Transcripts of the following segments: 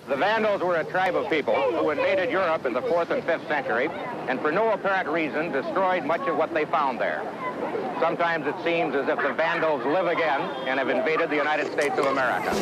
The Vandals were a tribe of people who invaded Europe in the 4th and 5th century and for no apparent reason destroyed much of what they found there. Sometimes it seems as if the Vandals live again and have invaded the United States of America.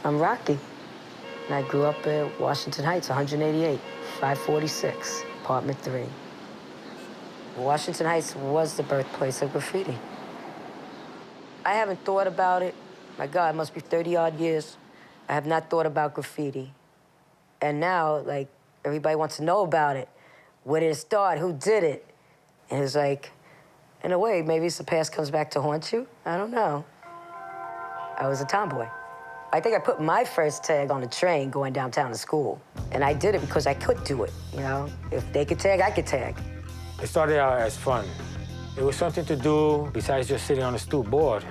I'm Rocky, and I grew up in Washington Heights, 188, 546, apartment 3. Washington Heights was the birthplace of graffiti. I haven't thought about it. My God, it must be 30-odd years. I have not thought about graffiti. And now, like, everybody wants to know about it. Where did it start? Who did it? And it's like, in a way, maybe the past comes back to haunt you. I don't know. I was a tomboy. I think I put my first tag on a train going downtown to school. And I did it because I could do it, you know? If they could tag, I could tag. It started out as fun. It was something to do besides just sitting on a stoop board.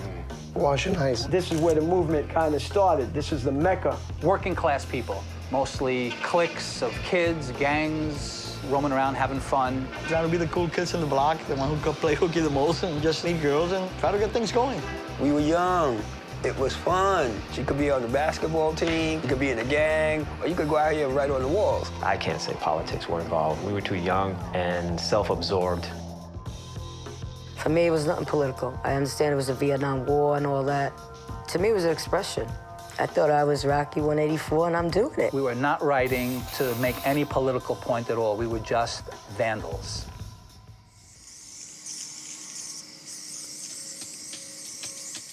Washington Heights. This is where the movement kind of started. This is the Mecca. Working class people, mostly cliques of kids, gangs, roaming around having fun. Trying to be the cool kids in the block, the one who could play hooky the most and just meet girls and try to get things going. We were young. It was fun. You could be on the basketball team, you could be in a gang, or you could go out here and write on the walls. I can't say politics were involved. We were too young and self-absorbed. For me, it was nothing political. I understand it was the Vietnam War and all that. To me, it was an expression. I thought I was Rocky 184, and I'm doing it. We were not writing to make any political point at all. We were just vandals.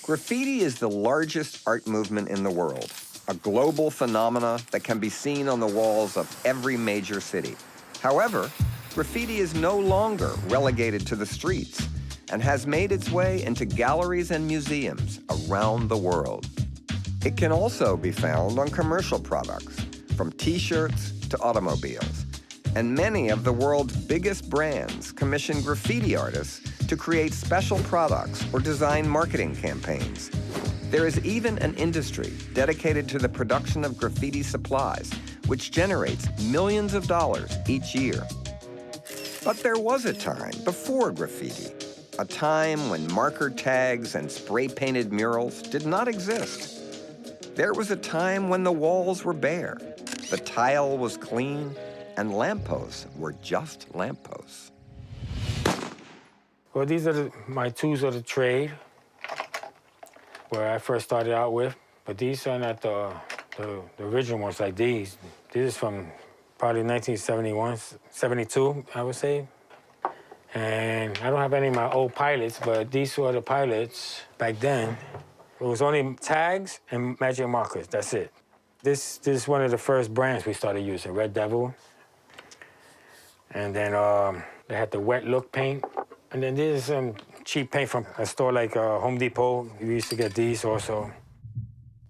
Graffiti is the largest art movement in the world, a global phenomena that can be seen on the walls of every major city. However, graffiti is no longer relegated to the streets and has made its way into galleries and museums around the world. It can also be found on commercial products, from T-shirts to automobiles. And many of the world's biggest brands commission graffiti artists to create special products or design marketing campaigns. There is even an industry dedicated to the production of graffiti supplies, which generates millions of dollars each year. But there was a time before graffiti, a time when marker tags and spray-painted murals did not exist. There was a time when the walls were bare, the tile was clean, and lampposts were just lampposts. Well, these are my tools of the trade, where I first started out with. But these are not the original ones like these. This is from probably 1971, 72, I would say. And I don't have any of my old pilots, but these were the pilots back then. It was only tags and magic markers, that's it. This is one of the first brands we started using, Red Devil. And then they had the wet look paint. And then this is some cheap paint from a store like Home Depot. We used to get these also.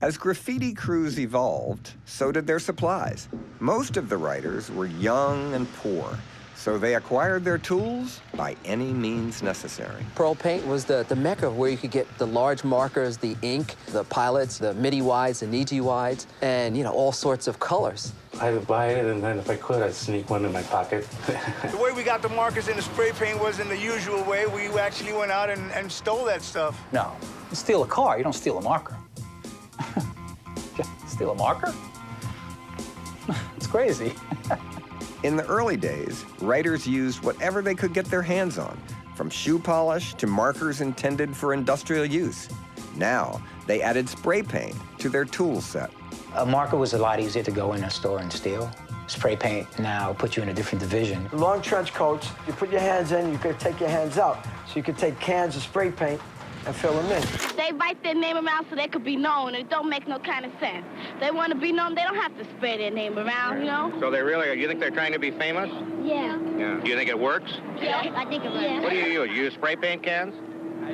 As graffiti crews evolved, so did their supplies. Most of the writers were young and poor, so they acquired their tools by any means necessary. Pearl paint was the mecca where you could get the large markers, the ink, the pilots, the midi wides, the Niji wides, and, you know, all sorts of colors. I would buy it, and then if I could, I'd sneak one in my pocket. The way we got the markers and the spray paint was in the usual way. We actually went out and stole that stuff. No, you steal a car, you don't steal a marker. Steal a marker? It's crazy. In the early days, writers used whatever they could get their hands on, from shoe polish to markers intended for industrial use. Now, they added spray paint to their tool set. A marker was a lot easier to go in a store and steal. Spray paint now puts you in a different division. Long trench coats, you put your hands in, you could take your hands out. So you could take cans of spray paint and fill them in. They write their name around so they could be known. It don't make no kind of sense. They want to be known, they don't have to spray their name around, you know? So they really, you think they're trying to be famous? Yeah. Yeah. Do you think it works? Yeah, I think it works. What do you use? You use spray paint cans?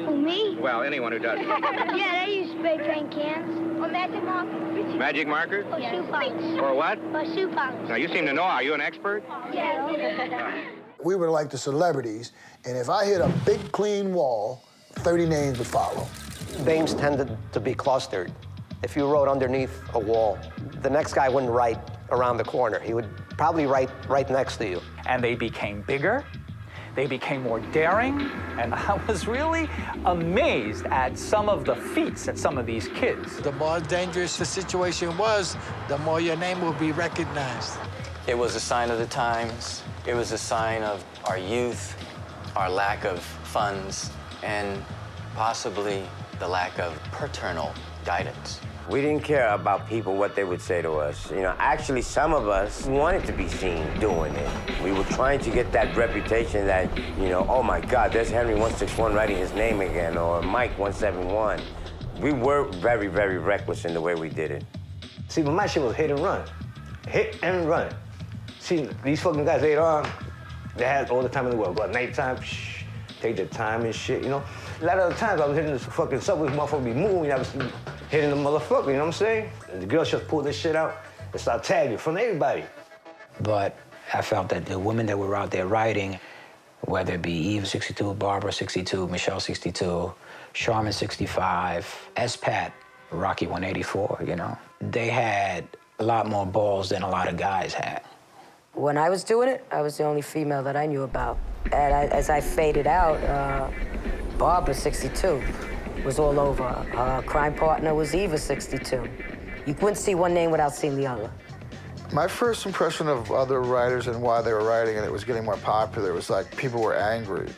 Who, me? Well, anyone who does. Yeah, they use spray paint cans. Or magic markers. Magic markers? Or shoe polish. Or what? Or shoe polish. Now, you seem to know. Are you an expert? Yeah. We were like the celebrities, and if I hit a big, clean wall, 30 names would follow. Names tended to be clustered. If you wrote underneath a wall, the next guy wouldn't write around the corner. He would probably write right next to you. And they became bigger, they became more daring, and I was really amazed at some of the feats that some of these kids. The more dangerous the situation was, the more your name would be recognized. It was a sign of the times. It was a sign of our youth, our lack of funds, and possibly the lack of paternal guidance. We didn't care about people, what they would say to us. You know, actually, some of us wanted to be seen doing it. We were trying to get that reputation that, you know, oh my God, there's Henry 161 writing his name again, or Mike 171. We were very, very reckless in the way we did it. See, but my shit was hit and run. Hit and run. See, these fucking guys later on, they had all the time in the world. Go at nighttime, shh, take their time and shit, you know? A lot of the times I was hitting this fucking subway, motherfucker be moving, I was hitting the motherfucker, you know what I'm saying? And the girls just pulled this shit out and start tagging from everybody. But I felt that the women that were out there writing, whether it be Eve 62, Barbara 62, Michelle 62, Charmin 65, S-Pat, Rocky 184, you know, they had a lot more balls than a lot of guys had. When I was doing it, I was the only female that I knew about. And as I faded out, Barbara 62 was all over. Her crime partner was Eva 62. You wouldn't see one name without seeing the other. My first impression of other writers and why they were writing and it was getting more popular was like people were angry.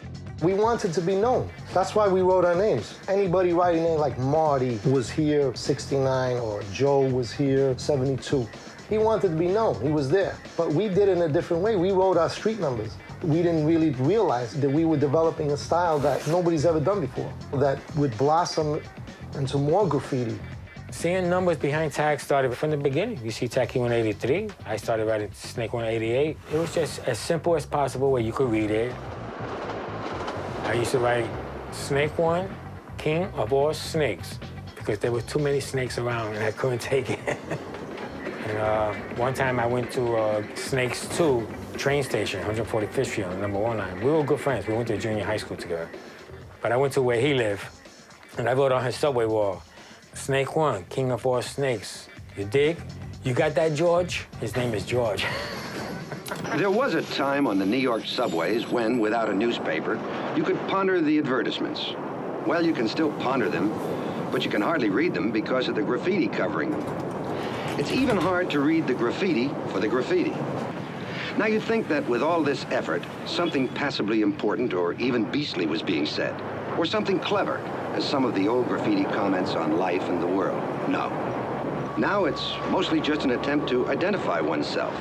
We wanted to be known. That's why we wrote our names. Anybody writing in like Marty was here 69 or Joe was here 72. He wanted to be known, he was there. But we did it in a different way. We wrote our street numbers. We didn't really realize that we were developing a style that nobody's ever done before, that would blossom into more graffiti. Seeing numbers behind tags started from the beginning. You see Tacky 183, I started writing Snake 188. It was just as simple as possible where you could read it. I used to write Snake 1, King of all snakes, because there were too many snakes around and I couldn't take it. And one time I went to Snakes 2 train station, 145th Street on number 1 line. We were good friends. We went to junior high school together. But I went to where he lived, and I wrote on his subway wall, Snake 1, King of all snakes. You dig? You got that, George? His name is George. There was a time on the New York subways when, without a newspaper, you could ponder the advertisements. Well, you can still ponder them, but you can hardly read them because of the graffiti covering them. It's even hard to read the graffiti for the graffiti. Now you'd think that with all this effort, something passably important or even beastly was being said, or something clever, as some of the old graffiti comments on life and the world. No. Now it's mostly just an attempt to identify oneself.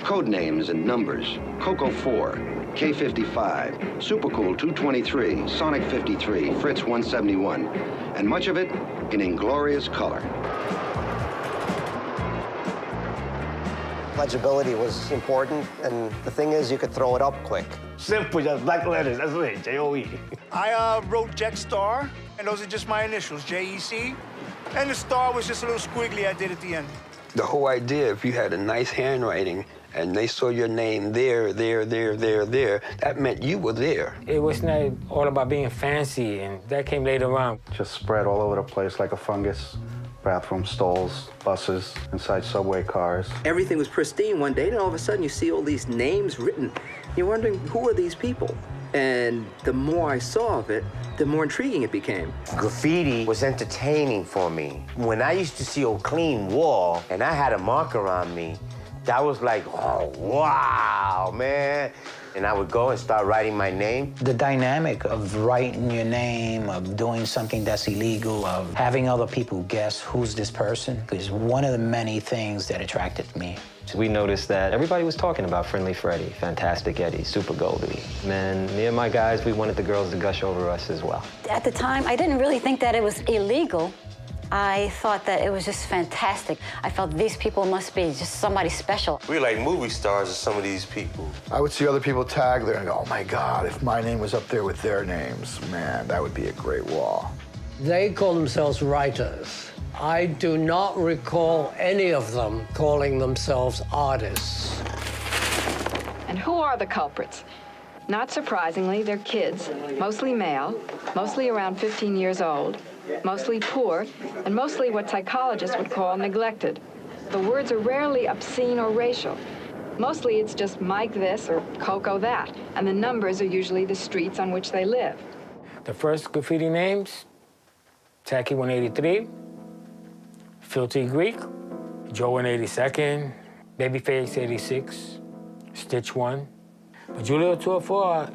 Code names and numbers, Coco 4, K55, Supercool 223, Sonic 53, Fritz 171, and much of it in inglorious color. Legibility was important, and the thing is, you could throw it up quick. Simple, just black letters, that's it, J-O-E. I wrote Jack Star, and those are just my initials, J-E-C. And the star was just a little squiggly I did at the end. The whole idea, if you had a nice handwriting and they saw your name there, that meant you were there. It was not all about being fancy, and that came later on. Just spread all over the place like a fungus. Bathroom stalls, buses, inside subway cars. Everything was pristine one day, and all of a sudden you see all these names written. You're wondering, who are these people? And the more I saw of it, the more intriguing it became. Graffiti was entertaining for me. When I used to see a clean wall and I had a marker on me, that was like, oh, wow, man. and I would go and start writing my name. The dynamic of writing your name, of doing something that's illegal, of having other people guess who's this person, is one of the many things that attracted me. We noticed that everybody was talking about Friendly Freddy, Fantastic Eddie, Super Goldie. And then me and my guys, we wanted the girls to gush over us as well. At the time, I didn't really think that it was illegal. I thought that it was just fantastic. I felt these people must be just somebody special. We're like movie stars of some of these people. I would see other people tag there and go, oh my God, if my name was up there with their names, man, that would be a great wall. They call themselves writers. I do not recall any of them calling themselves artists. And who are the culprits? Not surprisingly, they're kids, mostly male, mostly around 15 years old, mostly poor, and mostly what psychologists would call neglected. The words are rarely obscene or racial. Mostly it's just Mike this or Coco that, and the numbers are usually the streets on which they live. The first graffiti names, Tacky 183, Filthy Greek, Joe 182nd, Babyface 86, Stitch 1. But Julio 204.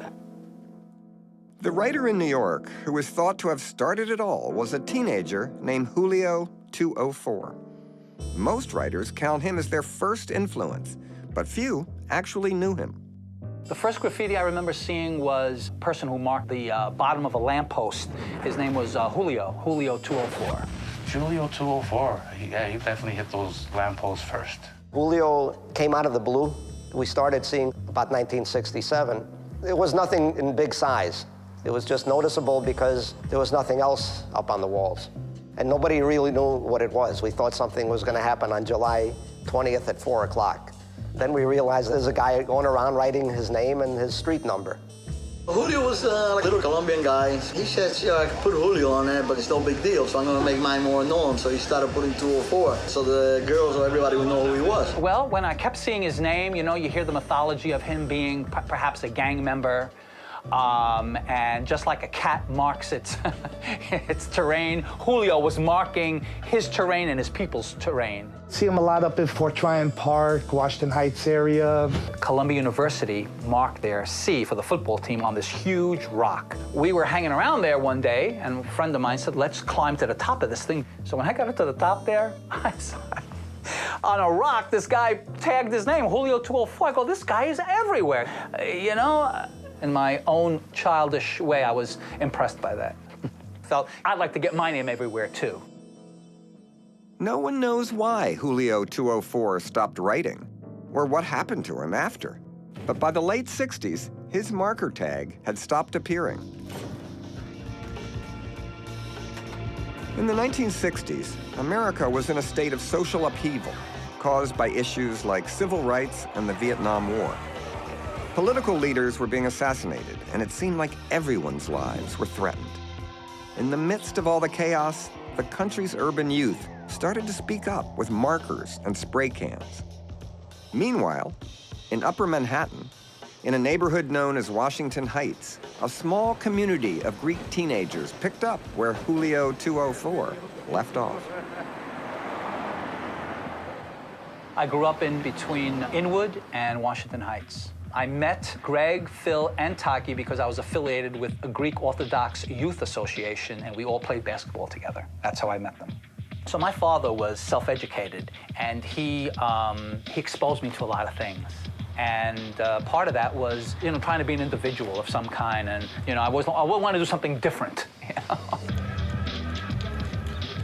The writer in New York who is thought to have started it all was a teenager named Julio 204. Most writers count him as their first influence, but few actually knew him. The first graffiti I remember seeing was a person who marked the bottom of a lamppost. His name was Julio 204. Julio 204, he definitely hit those lampposts first. Julio came out of the blue. We started seeing about 1967. It was nothing in big size. It was just noticeable because there was nothing else up on the walls. And nobody really knew what it was. We thought something was going to happen on July 20th at 4 o'clock. Then we realized there's a guy going around writing his name and his street number. Julio was a little Colombian guy. He said, yeah, I could put Julio on there, but it's no big deal, so I'm going to make mine more known. So he started putting 204, so the girls or everybody would know who he was. Well, when I kept seeing his name, you know, you hear the mythology of him being perhaps a gang member. And just like a cat marks its terrain, Julio was marking his terrain and his people's terrain. See him a lot up in Fort Tryon Park, Washington Heights area. Columbia University marked their C for the football team on this huge rock. We were hanging around there one day, and a friend of mine said, let's climb to the top of this thing. So when I got up to the top there, I saw on a rock, this guy tagged his name, Julio 204. I go, this guy is everywhere. You know, in my own childish way, I was impressed by that. Felt I'd like to get my name everywhere, too. No one knows why Julio 204 stopped writing, or what happened to him after. But by the late 60s, his marker tag had stopped appearing. In the 1960s, America was in a state of social upheaval caused by issues like civil rights and the Vietnam War. Political leaders were being assassinated, and it seemed like everyone's lives were threatened. In the midst of all the chaos, the country's urban youth started to speak up with markers and spray cans. Meanwhile, in Upper Manhattan, in a neighborhood known as Washington Heights, a small community of Greek teenagers picked up where Julio 204 left off. I grew up in between Inwood and Washington Heights. I met Greg, Phil, and Taki because I was affiliated with a Greek Orthodox Youth Association, and we all played basketball together. That's how I met them. So my father was self-educated, and he exposed me to a lot of things. And part of that was, you know, trying to be an individual of some kind, and, you know, I would want to do something different, you know?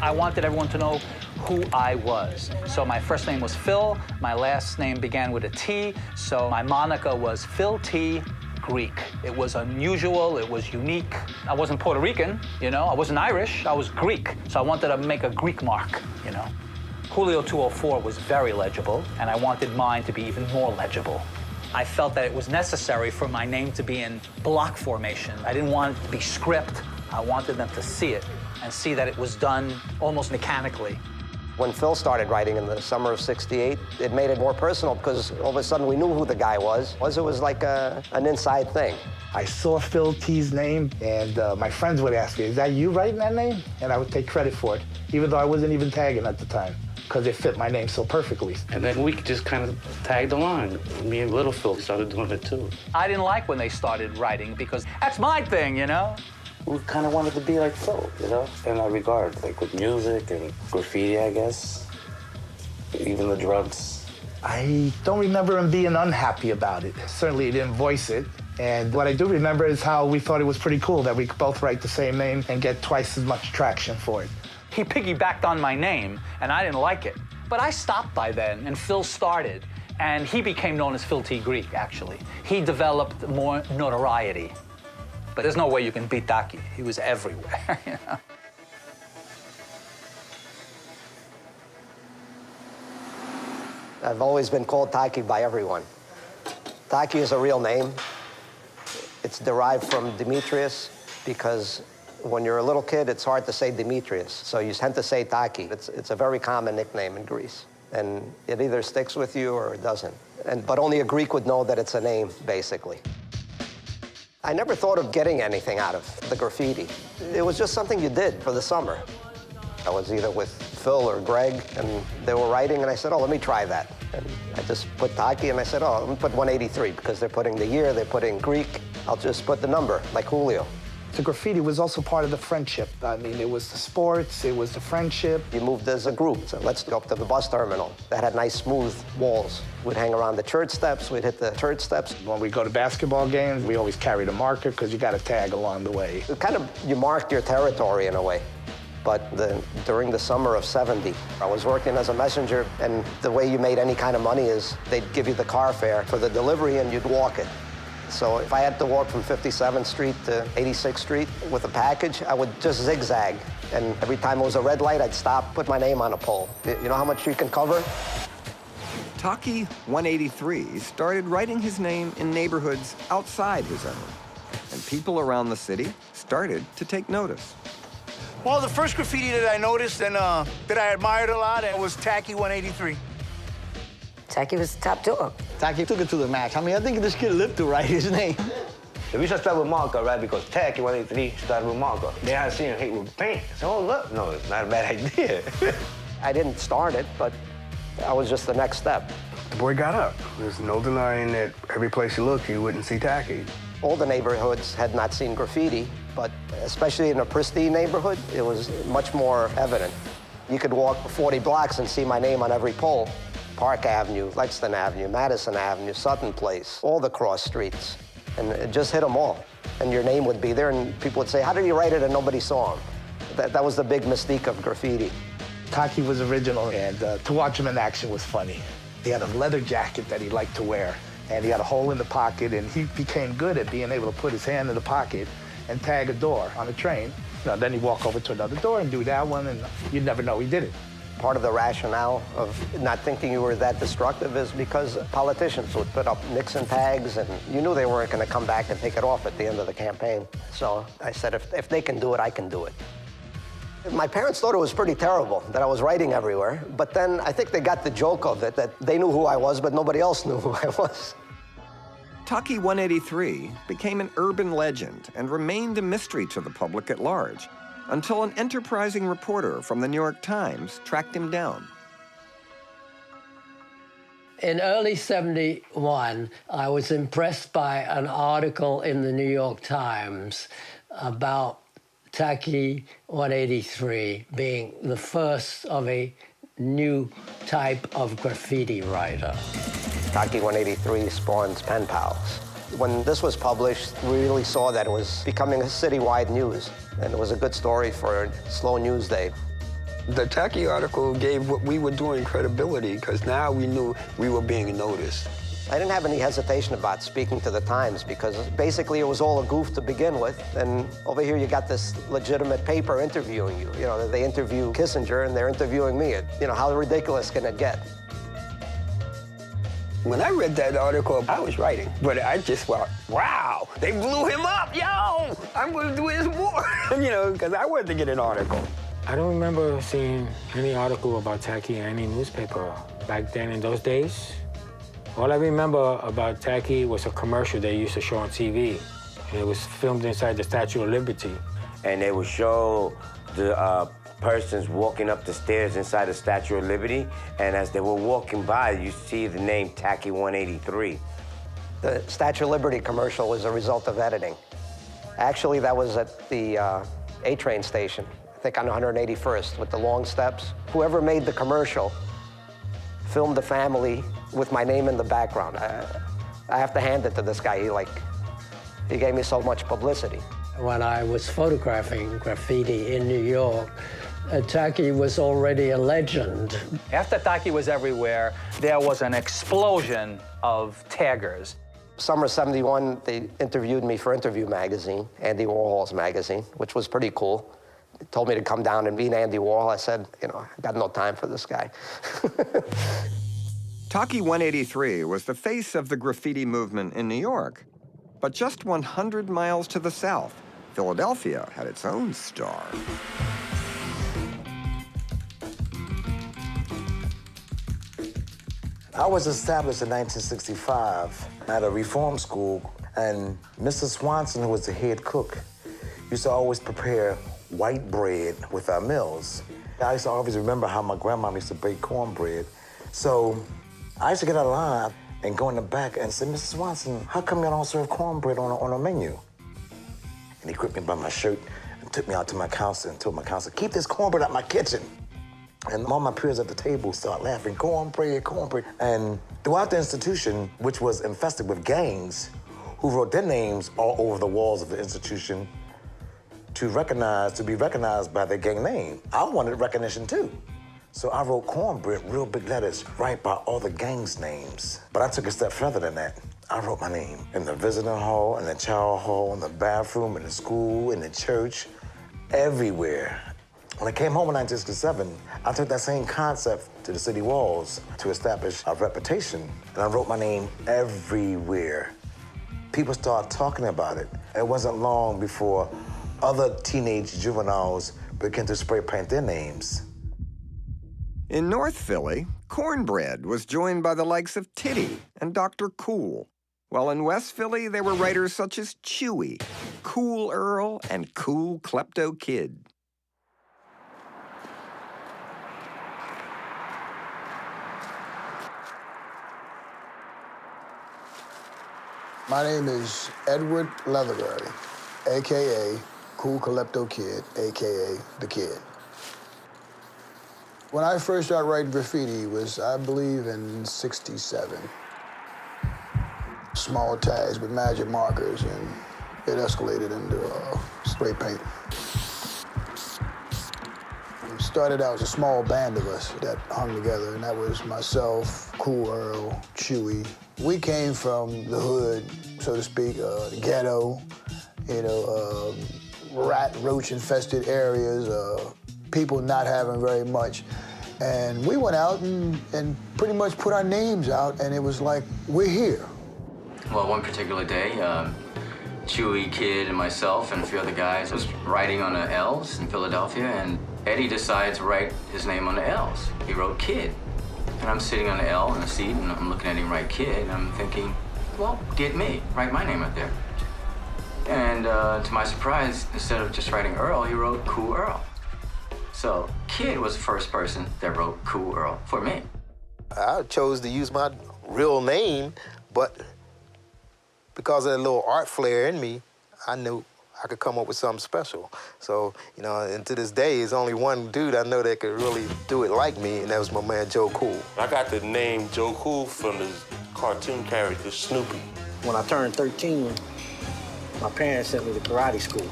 I wanted everyone to know who I was. So my first name was Phil, my last name began with a T, so my moniker was Phil T. Greek. It was unusual, it was unique. I wasn't Puerto Rican, you know, I wasn't Irish, I was Greek. So I wanted to make a Greek mark, you know. Julio 204 was very legible, and I wanted mine to be even more legible. I felt that it was necessary for my name to be in block formation. I didn't want it to be script. I wanted them to see it and see that it was done almost mechanically. When Phil started writing in the summer of '68, it made it more personal because all of a sudden we knew who the guy was. It was like an inside thing. I saw Phil T's name, and my friends would ask me, is that you writing that name? And I would take credit for it, even though I wasn't even tagging at the time. because it fit my name so perfectly. And then we just kind of tagged along. Me and Little Phil started doing it too. I didn't like when they started writing because that's my thing, you know? We kind of wanted to be like Phil, you know, in that regard, like with music and graffiti, I guess. Even the drugs. I don't remember him being unhappy about it. Certainly he didn't voice it. And what I do remember is how we thought it was pretty cool that we could both write the same name and get twice as much traction for it. He piggybacked on my name, and I didn't like it. But I stopped by then, and Phil started, and he became known as Phil T. Greek, actually. He developed more notoriety. But there's no way you can beat Taki. He was everywhere, you know? I've always been called Taki by everyone. Taki is a real name. It's derived from Demetrius because when you're a little kid, it's hard to say Demetrius, so you tend to say Taki. It's a very common nickname in Greece, and it either sticks with you or it doesn't. But only a Greek would know that it's a name, basically. I never thought of getting anything out of the graffiti. It was just something you did for the summer. I was either with Phil or Greg, and they were writing, and I said, oh, let me try that. And I just put Taki, and I said, oh, let me put 183, because they're putting the year, they're putting Greek. I'll just put the number, like Julio. The graffiti was also part of the friendship. I mean, it was the sports, it was the friendship. You moved as a group, so let's go up to the bus terminal. That had nice, smooth walls. We'd hang around the church steps, we'd hit the church steps. When we go to basketball games, we always carried a marker, because you got to tag along the way. It kind of, you marked your territory in a way. But during the summer of '70, I was working as a messenger, and the way you made any kind of money is they'd give you the car fare for the delivery, and you'd walk it. So if I had to walk from 57th Street to 86th Street with a package, I would just zigzag. And every time it was a red light, I'd stop, put my name on a pole. You know how much you can cover? Taki 183 started writing his name in neighborhoods outside his own, and people around the city started to take notice. Well, the first graffiti that I noticed and that I admired a lot was Taki 183. Taki was the top dog. Taki took it to the max. I mean, I think this kid lived to write his name. The reason I started with marker, right, because Taki 183 started with marker. Then I seen him hit with paint. So, oh, look, no, it's not a bad idea. I didn't start it, but I was just the next step. The boy got up. There's no denying that every place you look, you wouldn't see Taki. All the neighborhoods had not seen graffiti, but especially in a pristine neighborhood, it was much more evident. You could walk 40 blocks and see my name on every pole. Park Avenue, Lexington Avenue, Madison Avenue, Sutton Place, all the cross streets. And it just hit them all. And your name would be there, and people would say, how did he write it and nobody saw him? That was the big mystique of graffiti. Taki was original, and to watch him in action was funny. He had a leather jacket that he liked to wear, and he had a hole in the pocket, and he became good at being able to put his hand in the pocket and tag a door on a train. You know, then he'd walk over to another door and do that one, and you'd never know he did it. Part of the rationale of not thinking you were that destructive is because politicians would put up Nixon tags, and you knew they weren't going to come back and take it off at the end of the campaign. So I said, if they can do it, I can do it. My parents thought it was pretty terrible that I was writing everywhere, but then I think they got the joke of it, that they knew who I was, but nobody else knew who I was. Taki 183 became an urban legend and remained a mystery to the public at large until an enterprising reporter from the New York Times tracked him down. In early '71, I was impressed by an article in the New York Times about Taki 183 being the first of a new type of graffiti writer. Taki 183 spawns pen pals. When this was published, we really saw that it was becoming a citywide news, and it was a good story for a slow news day. The Taki article gave what we were doing credibility, because now we knew we were being noticed. I didn't have any hesitation about speaking to the Times, because basically it was all a goof to begin with, and over here you got this legitimate paper interviewing you. You know, they interview Kissinger, and they're interviewing me. You know, how ridiculous can it get? When I read that article, I was writing, but I just thought, wow, they blew him up, yo! I'm gonna do this more, you know, because I wanted to get an article. I don't remember seeing any article about Taki in any newspaper back then in those days. All I remember about Taki was a commercial they used to show on TV. And it was filmed inside the Statue of Liberty. And they would show the persons walking up the stairs inside the Statue of Liberty, and as they were walking by, you see the name Tacky 183. The Statue of Liberty commercial was a result of editing. Actually, that was at the A-train station, I think on 181st, with the long steps. Whoever made the commercial filmed the family with my name in the background. I have to hand it to this guy. He gave me so much publicity. When I was photographing graffiti in New York, Tacky was already a legend. After Tacky was everywhere, there was an explosion of taggers. Summer '71, they interviewed me for Interview magazine, Andy Warhol's magazine, which was pretty cool. They told me to come down and meet Andy Warhol. I said, I got no time for this guy. Tacky 183 was the face of the graffiti movement in New York. But just 100 miles to the south, Philadelphia had its own star. I was established in 1965 at a reform school, and Mr. Swanson, who was the head cook, used to always prepare white bread with our meals. I used to always remember how my grandma used to bake cornbread. So I used to get out of line and go in the back and say, Mr. Swanson, how come y'all don't serve cornbread on a menu? And he gripped me by my shirt and took me out to my counselor and told my counselor, keep this cornbread out my kitchen. And all my peers at the table started laughing, cornbread, cornbread. And throughout the institution, which was infested with gangs, who wrote their names all over the walls of the institution to be recognized by their gang name, I wanted recognition too. So I wrote cornbread, real big letters, right by all the gangs' names. But I took a step further than that. I wrote my name in the visiting hall, in the chow hall, in the bathroom, in the school, in the church, everywhere. When I came home in 1967, I took that same concept to the city walls to establish a reputation, and I wrote my name everywhere. People started talking about it. It wasn't long before other teenage juveniles began to spray paint their names. In North Philly, cornbread was joined by the likes of Titty and Dr. Cool, while in West Philly, there were writers such as Chewy, Cool Earl, and Cool Klepto Kid. My name is Edward Leatherbury, a.k.a. Cool Klepto Kid, a.k.a. The Kid. When I first started writing graffiti was, I believe, in '67. Small tags with magic markers, and it escalated into spray paint. It started out as a small band of us that hung together, and that was myself, Cool Earl, Chewy. We came from the hood, so to speak, the ghetto, rat, roach-infested areas, people not having very much. And we went out and pretty much put our names out, and it was like, we're here. Well, one particular day, Chewy, Kid, and myself and a few other guys was writing on the L's in Philadelphia, and Eddie decided to write his name on the L's. He wrote Kid. And I'm sitting on the L in the seat, and I'm looking at him write Kid, and I'm thinking, well, get me, write my name up there. And to my surprise, instead of just writing Earl, he wrote Cool Earl. So Kid was the first person that wrote Cool Earl for me. I chose to use my real name, but because of that little art flair in me, I knew I could come up with something special. So, and to this day, there's only one dude I know that could really do it like me, and that was my man, Joe Cool. I got the name Joe Cool from the cartoon character Snoopy. When I turned 13, my parents sent me to karate school.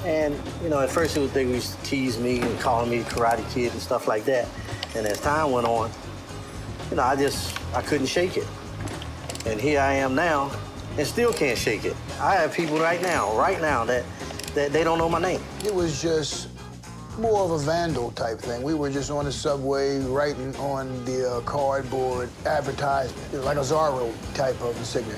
And, at first they used to tease me and call me Karate Kid and stuff like that. And as time went on, I couldn't shake it. And here I am now, and still can't shake it. I have people right now that they don't know my name. It was just more of a vandal type thing. We were just on the subway writing on the cardboard advertisement, like a Zorro type of insignia.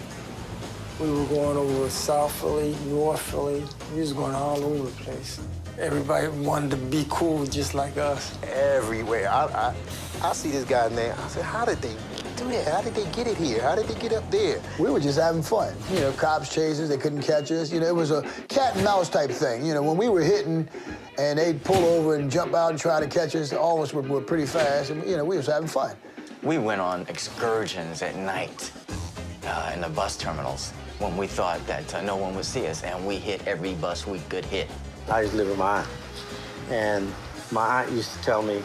We were going over South Philly, North Philly. We was going all over the place. Everybody wanted to be cool just like us. Everywhere. I see this guy's name. I said, how did they do that? How did they get it here? How did they get up there? We were just having fun. You know, cops chased us, they couldn't catch us. You know, it was a cat and mouse type thing. You know, when we were hitting and they'd pull over and jump out and try to catch us, all of us were pretty fast, and, you know, we was having fun. We went on excursions at night in the bus terminals when we thought that no one would see us, and we hit every bus we could hit. I used to live with my aunt, and my aunt used to tell me,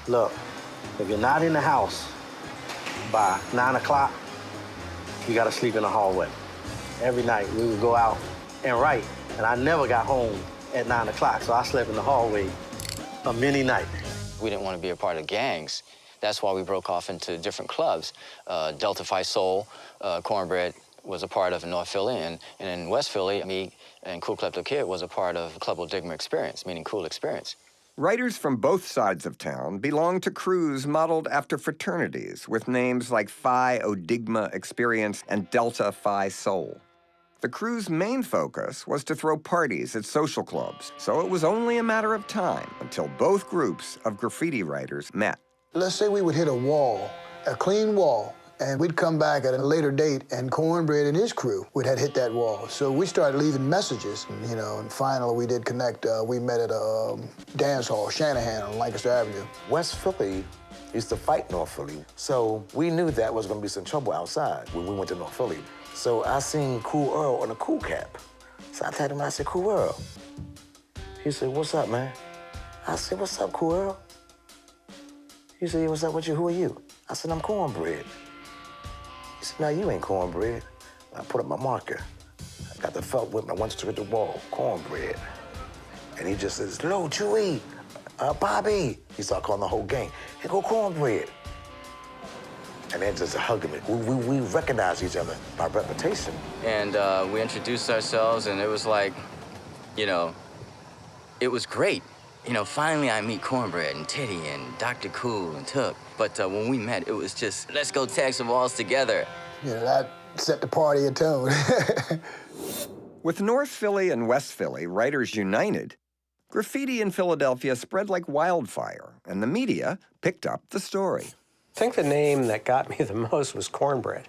look, if you're not in the house by 9 o'clock, you gotta sleep in the hallway. Every night we would go out and write, and I never got home at 9 o'clock, so I slept in the hallway a many night. We didn't want to be a part of gangs. That's why we broke off into different clubs. Delta Phi Soul, Cornbread was a part of North Philly, and in West Philly, me and Cool Klepto Kid was a part of Club Odigma Experience, meaning cool experience. Writers from both sides of town belonged to crews modeled after fraternities with names like Phi Odigma Experience and Delta Phi Soul. The crew's main focus was to throw parties at social clubs, so it was only a matter of time until both groups of graffiti writers met. Let's say we would hit a wall, a clean wall, and we'd come back at a later date, and Cornbread and his crew would have hit that wall. So we started leaving messages, you know, and finally we did connect. We met at a dance hall, Shanahan on Lancaster Avenue. West Philly used to fight North Philly, so we knew that was gonna be some trouble outside when we went to North Philly. So I seen Cool Earl on a cool cap. So I told him, I said, Cool Earl. He said, what's up, man? I said, what's up, Cool Earl? He said, what's up with you? Who are you? I said, I'm Cornbread. He said, no, you ain't Cornbread. I put up my marker. I got the felt whip and I went straight to the wall, Cornbread. And he just says, hello, Chewy, Bobby. He started calling the whole gang. Here go Cornbread. And then just hugging me. We recognized each other by reputation. And we introduced ourselves, and it was like, you know, it was great. You know, finally I meet Cornbread and Teddy and Dr. Cool and Took. But when we met, it was just, let's go tag some walls together. You know, that set the party in tone. With North Philly and West Philly writers united, graffiti in Philadelphia spread like wildfire, and the media picked up the story. I think the name that got me the most was Cornbread,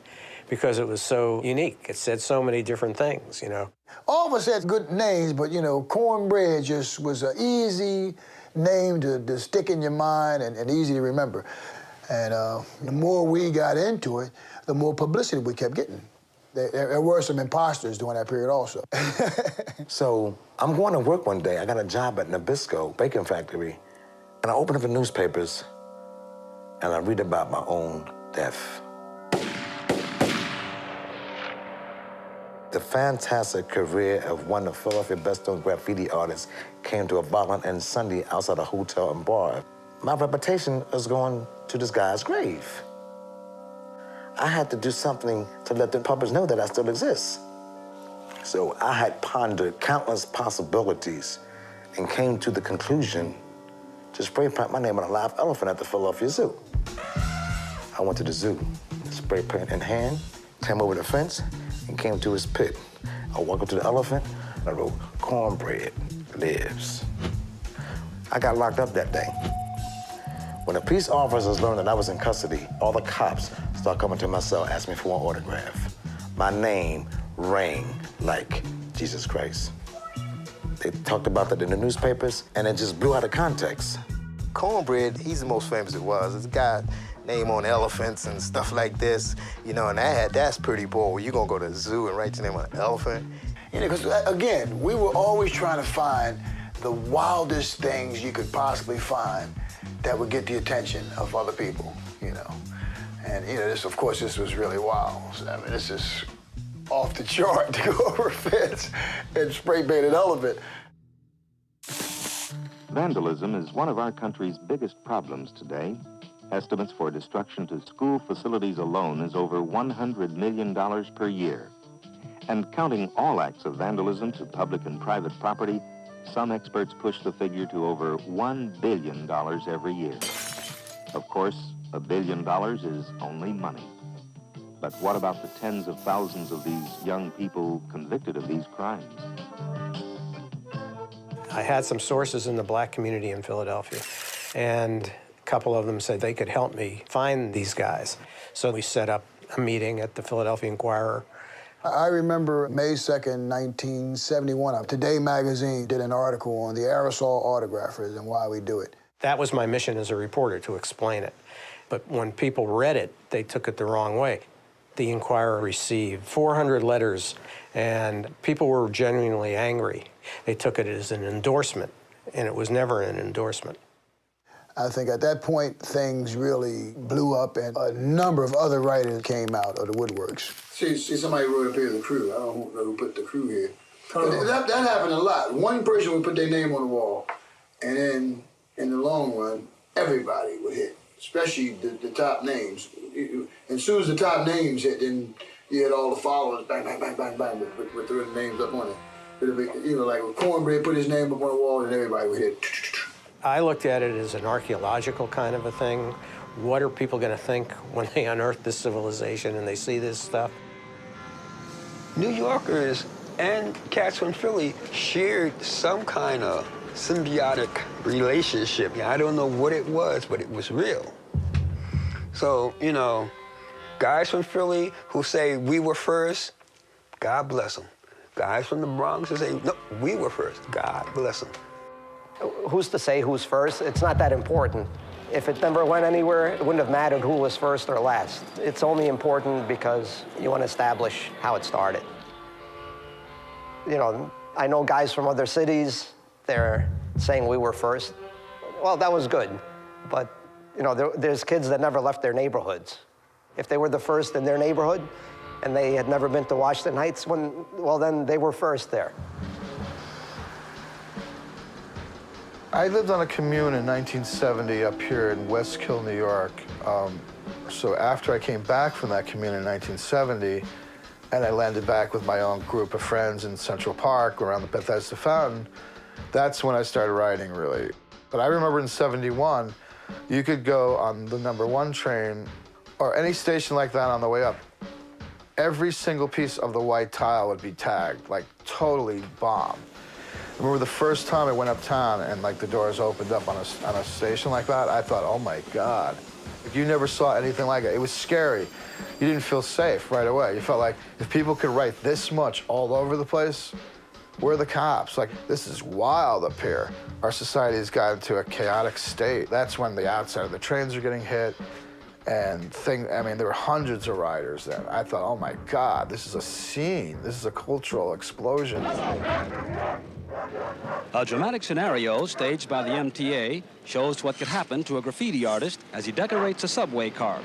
because it was so unique. It said so many different things, you know. All of us had good names, but, you know, Cornbread just was an easy name to stick in your mind and easy to remember. And the more we got into it, the more publicity we kept getting. There were some imposters during that period also. So I'm going to work one day. I got a job at Nabisco Bacon Factory. And I open up the newspapers, and I read about my own death. The fantastic career of one of Philadelphia's best-known graffiti artists came to a violent end Sunday outside a hotel and bar. My reputation is going to this guy's grave. I had to do something to let the public know that I still exist. So I had pondered countless possibilities and came to the conclusion to spray paint my name on a live elephant at the Philadelphia Zoo. I went to the zoo, spray paint in hand, came over the fence, and came to his pit. I walked up to the elephant, and I wrote, Cornbread lives. I got locked up that day. When the police officers learned that I was in custody, all the cops started coming to my cell, asking me for an autograph. My name rang like Jesus Christ. They talked about that in the newspapers, and it just blew out of context. Cornbread, he's the most famous it was. This guy name on elephants and stuff like this, you know, and that's pretty bold. You're gonna go to the zoo and write your name on an elephant. You know, because, again, we were always trying to find the wildest things you could possibly find that would get the attention of other people, you know. And, you know, this, of course, this was really wild. I mean, this is off the chart to go over a fence and spray paint an elephant. Vandalism is one of our country's biggest problems today. Estimates for destruction to school facilities alone is over $100 million per year. And counting all acts of vandalism to public and private property, some experts push the figure to over $1 billion every year. Of course, $1 billion is only money. But what about the tens of thousands of these young people convicted of these crimes? I had some sources in the black community in Philadelphia, and a couple of them said they could help me find these guys. So we set up a meeting at the Philadelphia Inquirer. I remember May 2nd, 1971, Today magazine did an article on the aerosol autographers and why we do it. That was my mission as a reporter, to explain it. But when people read it, they took it the wrong way. The Inquirer received 400 letters, and people were genuinely angry. They took it as an endorsement, and it was never an endorsement. I think at that point, things really blew up, and a number of other writers came out of the woodworks. See, somebody wrote up here the crew. I don't know who put the crew here. That happened a lot. One person would put their name on the wall, and then in the long run, everybody would hit, especially the top names. And as soon as the top names hit, then you had all the followers, bang, bang, bang, bang, bang, with the names up on it. You know, like Cornbread put his name up on the wall, and everybody would hit. I looked at it as an archaeological kind of a thing. What are people going to think when they unearth this civilization and they see this stuff? New Yorkers and cats from Philly shared some kind of symbiotic relationship. I don't know what it was, but it was real. So, you know, guys from Philly who say we were first, God bless them. Guys from the Bronx who say, no, we were first, God bless them. Who's to say who's first? It's not that important. If it never went anywhere, it wouldn't have mattered who was first or last. It's only important because you want to establish how it started. You know, I know guys from other cities, they're saying we were first. Well, that was good, but you know, there's kids that never left their neighborhoods. If they were the first in their neighborhood and they had never been to Washington Heights, well, then they were first there. I lived on a commune in 1970 up here in West Kill, New York. So after I came back from that commune in 1970, and I landed back with my own group of friends in Central Park around the Bethesda Fountain, that's when I started writing, really. But I remember in '71, you could go on the #1 train or any station like that on the way up. Every single piece of the white tile would be tagged, like totally bombed. I remember the first time I went uptown and like the doors opened up on a station like that, I thought, oh my God. Like, you never saw anything like it. It was scary. You didn't feel safe right away. You felt like if people could write this much all over the place, where are the cops? Like, this is wild up here. Our society has gotten to a chaotic state. That's when the outside of the trains are getting hit. And I mean, there were hundreds of riders then. I thought, oh my God, this is a scene. This is a cultural explosion. A dramatic scenario staged by the MTA shows what could happen to a graffiti artist as he decorates a subway car.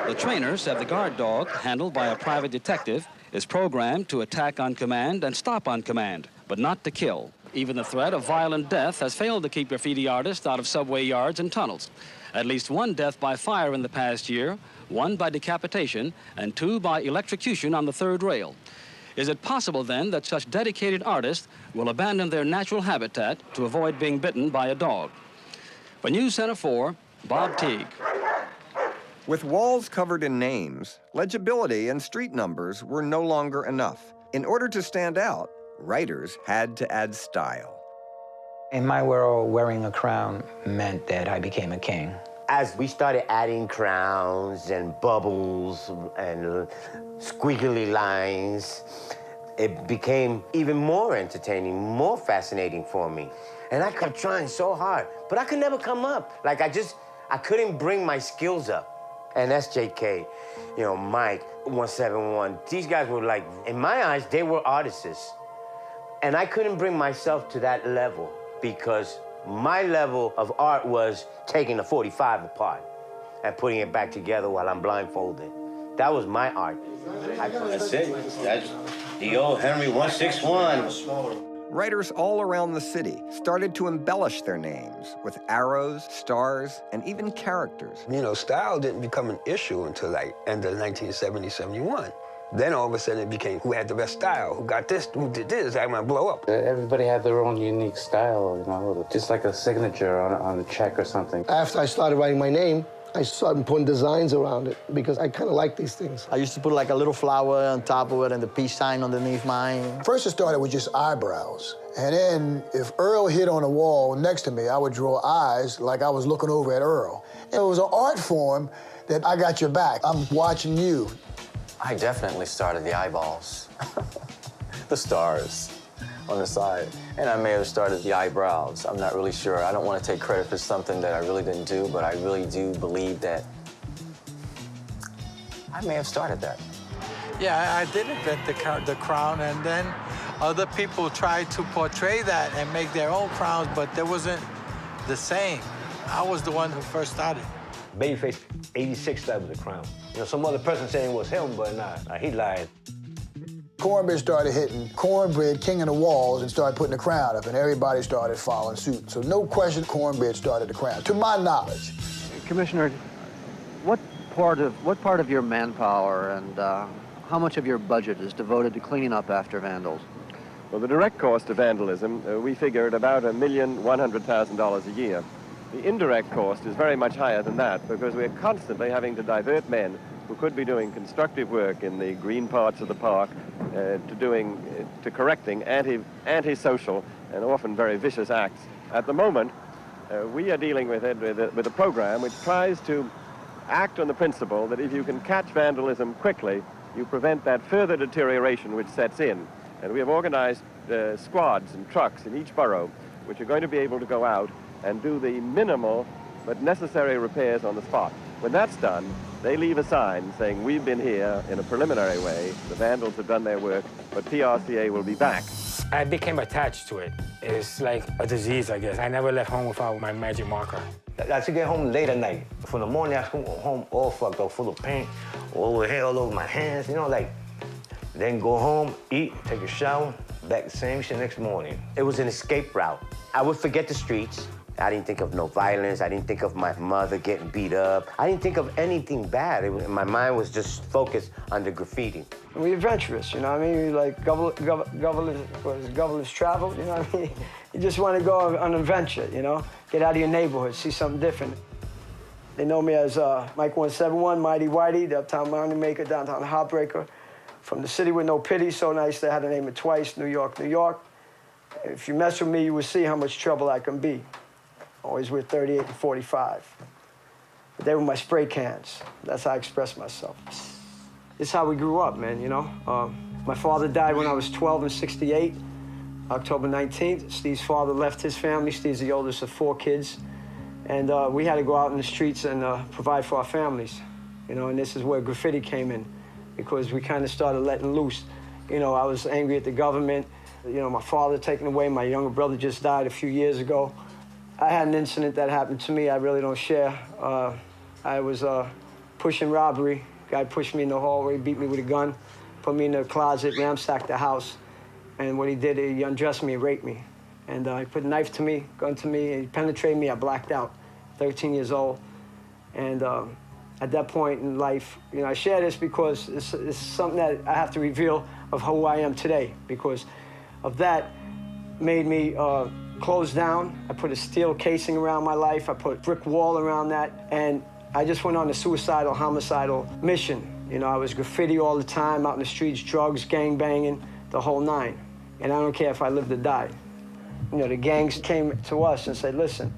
The trainer said the guard dog, handled by a private detective, is programmed to attack on command and stop on command, but not to kill. Even the threat of violent death has failed to keep graffiti artists out of subway yards and tunnels. At least one death by fire in the past year, one by decapitation, and 2 by electrocution on the 3rd rail. Is it possible, then, that such dedicated artists will abandon their natural habitat to avoid being bitten by a dog? For News Center 4, Bob Teague. With walls covered in names, legibility and street numbers were no longer enough. In order to stand out, writers had to add style. In my world, wearing a crown meant that I became a king. As we started adding crowns and bubbles and squiggly lines, it became even more entertaining, more fascinating for me. And I kept trying so hard, but I could never come up. Like I couldn't bring my skills up. And SJK, you know, Mike, 171, these guys were like, in my eyes, they were artists. And I couldn't bring myself to that level because my level of art was taking the 45 apart and putting it back together while I'm blindfolded. That was my art. That's it. That's the old Henry 161. Writers all around the city started to embellish their names with arrows, stars, and even characters. You know, style didn't become an issue until like end of 1970, 71. Then all of a sudden it became who had the best style, who got this, who did this, I'm gonna blow up. Everybody had their own unique style, you know, just like a signature on a check or something. After I started writing my name, I started putting designs around it because I kind of like these things. I used to put like a little flower on top of it and the peace sign underneath mine. First it started with just eyebrows. And then if Earl hit on a wall next to me, I would draw eyes like I was looking over at Earl. It was an art form that I got your back. I'm watching you. I definitely started the eyeballs. The stars on the side. And I may have started the eyebrows. I'm not really sure. I don't want to take credit for something that I really didn't do, but I really do believe that I may have started that. Yeah, I did invent the crown, and then other people tried to portray that and make their own crowns, but there wasn't the same. I was the one who first started. Babyface 86 started with the crown. You know, some other person saying it was him, but nah, he lied. Cornbread started hitting Cornbread, king of the walls, and started putting the crown up, and everybody started following suit. So no question, Cornbread started the crown, to my knowledge. Commissioner, what part of your manpower and how much of your budget is devoted to cleaning up after vandals? Well, the direct cost of vandalism, we figure at about $1,100,000 a year. The indirect cost is very much higher than that because we're constantly having to divert men who could be doing constructive work in the green parts of the park to correcting antisocial and often very vicious acts. At the moment, we are dealing with a program which tries to act on the principle that if you can catch vandalism quickly, you prevent that further deterioration which sets in. And we have organized squads and trucks in each borough which are going to be able to go out and do the minimal but necessary repairs on the spot. When that's done, they leave a sign saying, we've been here in a preliminary way, the vandals have done their work, but PRCA will be back. I became attached to it. It's like a disease, I guess. I never left home without my magic marker. I used to get home late at night. From the morning, I come home all fucked up, full of paint, all over here, all over my hands, you know, like, then go home, eat, take a shower, back the same shit next morning. It was an escape route. I would forget the streets. I didn't think of no violence. I didn't think of my mother getting beat up. I didn't think of anything bad. My mind was just focused on the graffiti. We're adventurous, you know what I mean? Like governors travel, you know what I mean? You just want to go on an adventure, you know? Get out of your neighborhood, see something different. They know me as Mike 171, Mighty Whitey, the Uptown Moneymaker, Downtown Heartbreaker. From the city with no pity, so nice they had to name it twice, New York, New York. If you mess with me, you will see how much trouble I can be. Always with 38 and 45. But they were my spray cans. That's how I express myself. It's how we grew up, man, you know? My father died when I was 12 in '68, October 19th. Steve's father left his family. Steve's the oldest of 4 kids. And we had to go out in the streets and provide for our families, you know? And this is where graffiti came in, because we kind of started letting loose. You know, I was angry at the government. You know, my father taken away. My younger brother just died a few years ago. I had an incident that happened to me I really don't share. I was pushing robbery. Guy pushed me in the hallway, beat me with a gun, put me in the closet, ransacked the house. And what he did, he undressed me and raped me. And he put a knife to me, gun to me, and he penetrated me. I blacked out, 13 years old. And at that point in life, you know, I share this because it's something that I have to reveal of who I am today, because of that made me closed down. I put a steel casing around my life. I put a brick wall around that. And I just went on a suicidal, homicidal mission. You know, I was graffiti all the time, out in the streets, drugs, gang banging, the whole 9. And I don't care if I lived or died. You know, the gangs came to us and said, listen,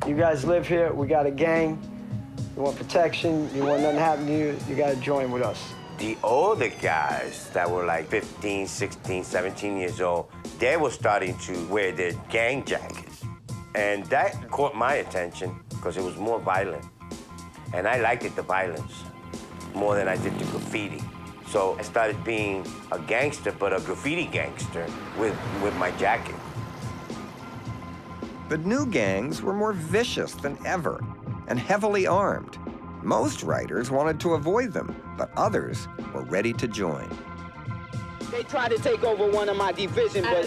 you guys live here, we got a gang, you want protection, you want nothing to happen to you, you gotta join with us. The older guys that were like 15, 16, 17 years old, they were starting to wear their gang jackets. And that caught my attention because it was more violent. And I liked it, the violence, more than I did the graffiti. So I started being a gangster, but a graffiti gangster with my jacket. The new gangs were more vicious than ever and heavily armed. Most writers wanted to avoid them, but others were ready to join. They tried to take over one of my division, but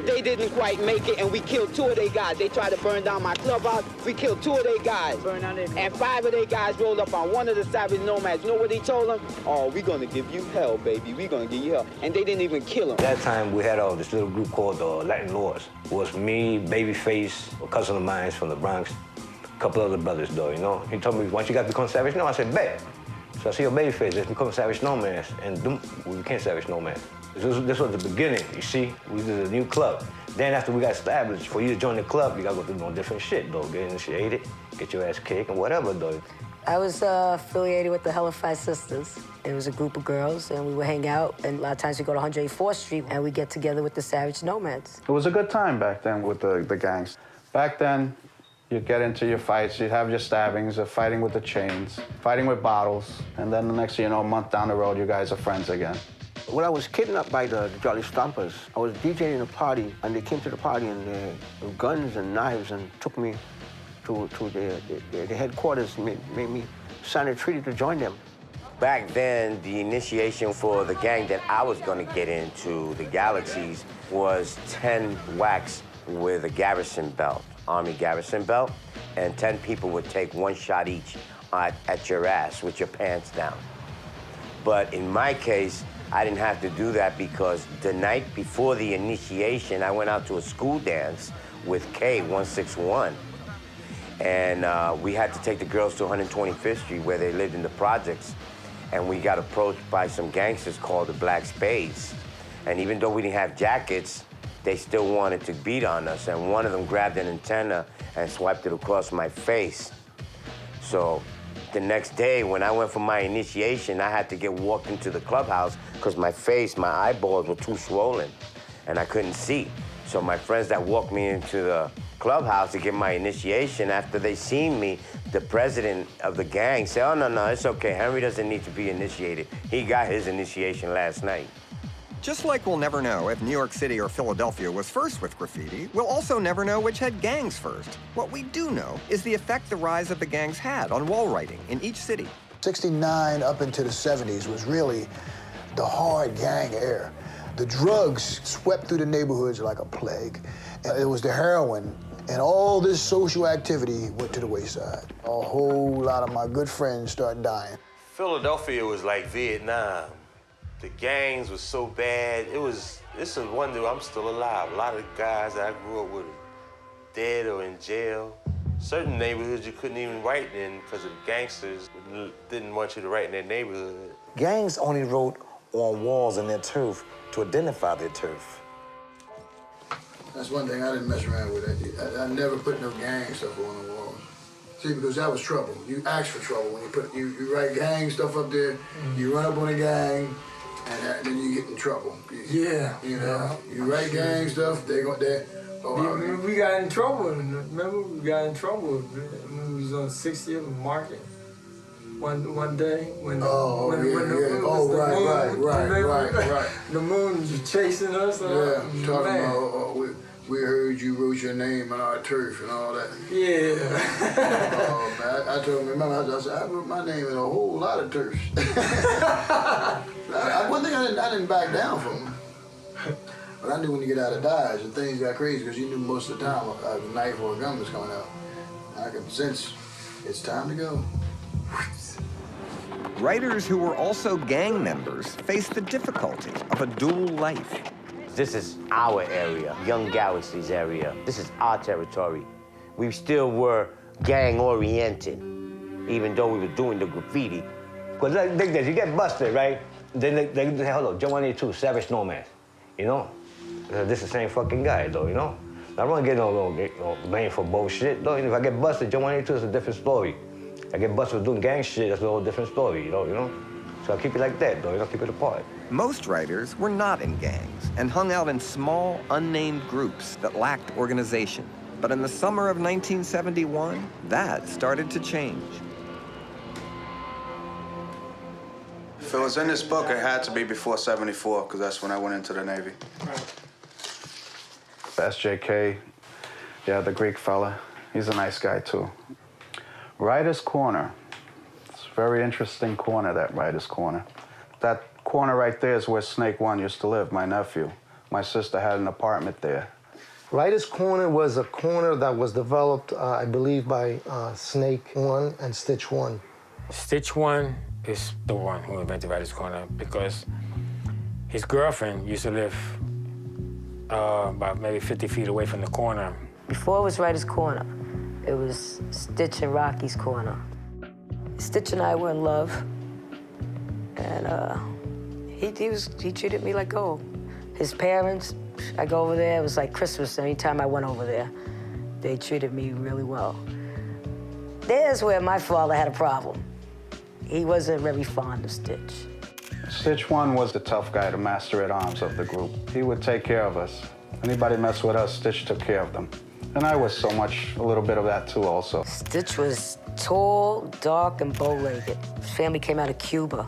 they didn't quite make it, and we killed 2 of their guys. They tried to burn down my clubhouse. We killed 2 of their guys. And 5 of their guys rolled up on one of the savage nomads. You know what they told them? Oh, we're going to give you hell, baby. We're going to give you hell. And they didn't even kill him. That time, we had this little group called the Latin Lords. It was me, Babyface, a cousin of mine from the Bronx, a couple other brothers, though, you know? He told me, why don't you guys become Savage Nomad? I said, bet. So I see your Babyface, let's become Savage Nomads, and we became Savage Nomads. This was the beginning, you see? We did a new club. Then after we got established, for you to join the club, you gotta go through different shit, though. Get initiated, get your ass kicked, and whatever, though. I was affiliated with the Hellified Sisters. It was a group of girls, and we would hang out, and a lot of times we go to 104th Street, and we get together with the Savage Nomads. It was a good time back then with the gangs. Back then, you'd get into your fights, you'd have your stabbings, fighting with the chains, fighting with bottles, and then the next thing you know, a month down the road, you guys are friends again. When I was kidnapped by the Jolly Stompers, I was DJing a party, and they came to the party and with guns and knives and took me to the headquarters, made me sign a treaty to join them. Back then, the initiation for the gang that I was going to get into, the Galaxies, was 10 whacks with a garrison belt, Army garrison belt, and 10 people would take one shot each at your ass with your pants down. But in my case, I didn't have to do that because the night before the initiation, I went out to a school dance with K161. And we had to take the girls to 125th Street where they lived in the projects. And we got approached by some gangsters called the Black Spades. And even though we didn't have jackets, they still wanted to beat on us. And one of them grabbed an antenna and swiped it across my face. So the next day, when I went for my initiation, I had to get walked into the clubhouse because my face, my eyeballs were too swollen and I couldn't see. So my friends that walked me into the clubhouse to get my initiation, after they seen me, the president of the gang said, oh, no, it's okay. Henry doesn't need to be initiated. He got his initiation last night. Just like we'll never know if New York City or Philadelphia was first with graffiti, we'll also never know which had gangs first. What we do know is the effect the rise of the gangs had on wall writing in each city. 69 up into the 70s was really the hard gang era. The drugs swept through the neighborhoods like a plague. It was the heroin, and all this social activity went to the wayside. A whole lot of my good friends started dying. Philadelphia was like Vietnam. The gangs was so bad. It's a wonder I'm still alive. A lot of the guys that I grew up with are dead or in jail. Certain neighborhoods you couldn't even write in because the gangsters didn't want you to write in their neighborhood. Gangs only wrote on walls in their turf to identify their turf. That's one thing I didn't mess around with. I never put no gang stuff on the walls. See, because that was trouble. You ask for trouble when you write gang stuff up there, you run up on a gang, and then you get in trouble. Yeah. You know, you write gang stuff, we got in trouble. Remember, we got in trouble when we was on 60th Market one day when the moon was chasing us. Yeah, talking about we heard you wrote your name on our turf and all that. Yeah. Oh man, I told him, remember, I said I wrote my name in a whole lot of turfs. One thing I didn't back down from. But I knew when you get out of Dodge and things got crazy because you knew most of the time a knife or a gun was coming out. I could sense it's time to go. Writers who were also gang members faced the difficulty of a dual life. This is our area, Young Galaxy's area. This is our territory. We still were gang-oriented, even though we were doing the graffiti. Because like this, you get busted, right? Then they say, hello, Joe 182, Savage Nomads, you know? This is the same fucking guy, though, you know? I don't want to get no blame for bullshit, though. If I get busted, Joe 182 is a different story. I get busted for doing gang shit, that's a whole different story, you know? So I keep it like that, though, you know, keep it apart. Most writers were not in gangs and hung out in small, unnamed groups that lacked organization. But in the summer of 1971, that started to change. If it was in this book, it had to be before 74, because that's when I went into the Navy. SJK, yeah, the Greek fella, he's a nice guy, too. Writer's Corner. It's a very interesting corner, that Writer's Corner. That corner right there is where Snake One used to live, my nephew. My sister had an apartment there. Writer's Corner was a corner that was developed, I believe, by Snake One and Stitch One. Stitch One is the one who invented Writer's Corner because his girlfriend used to live about maybe 50 feet away from the corner. Before it was Writer's Corner, it was Stitch and Rocky's Corner. Stitch and I were in love, and he treated me like gold. His parents, I go over there, it was like Christmas anytime I went over there. They treated me really well. There's where my father had a problem. He wasn't very fond of Stitch. Stitch 1 was the tough guy, the master-at-arms of the group. He would take care of us. Anybody mess with us, Stitch took care of them. And I was a little bit of that too also. Stitch was tall, dark, and bow-legged. His family came out of Cuba.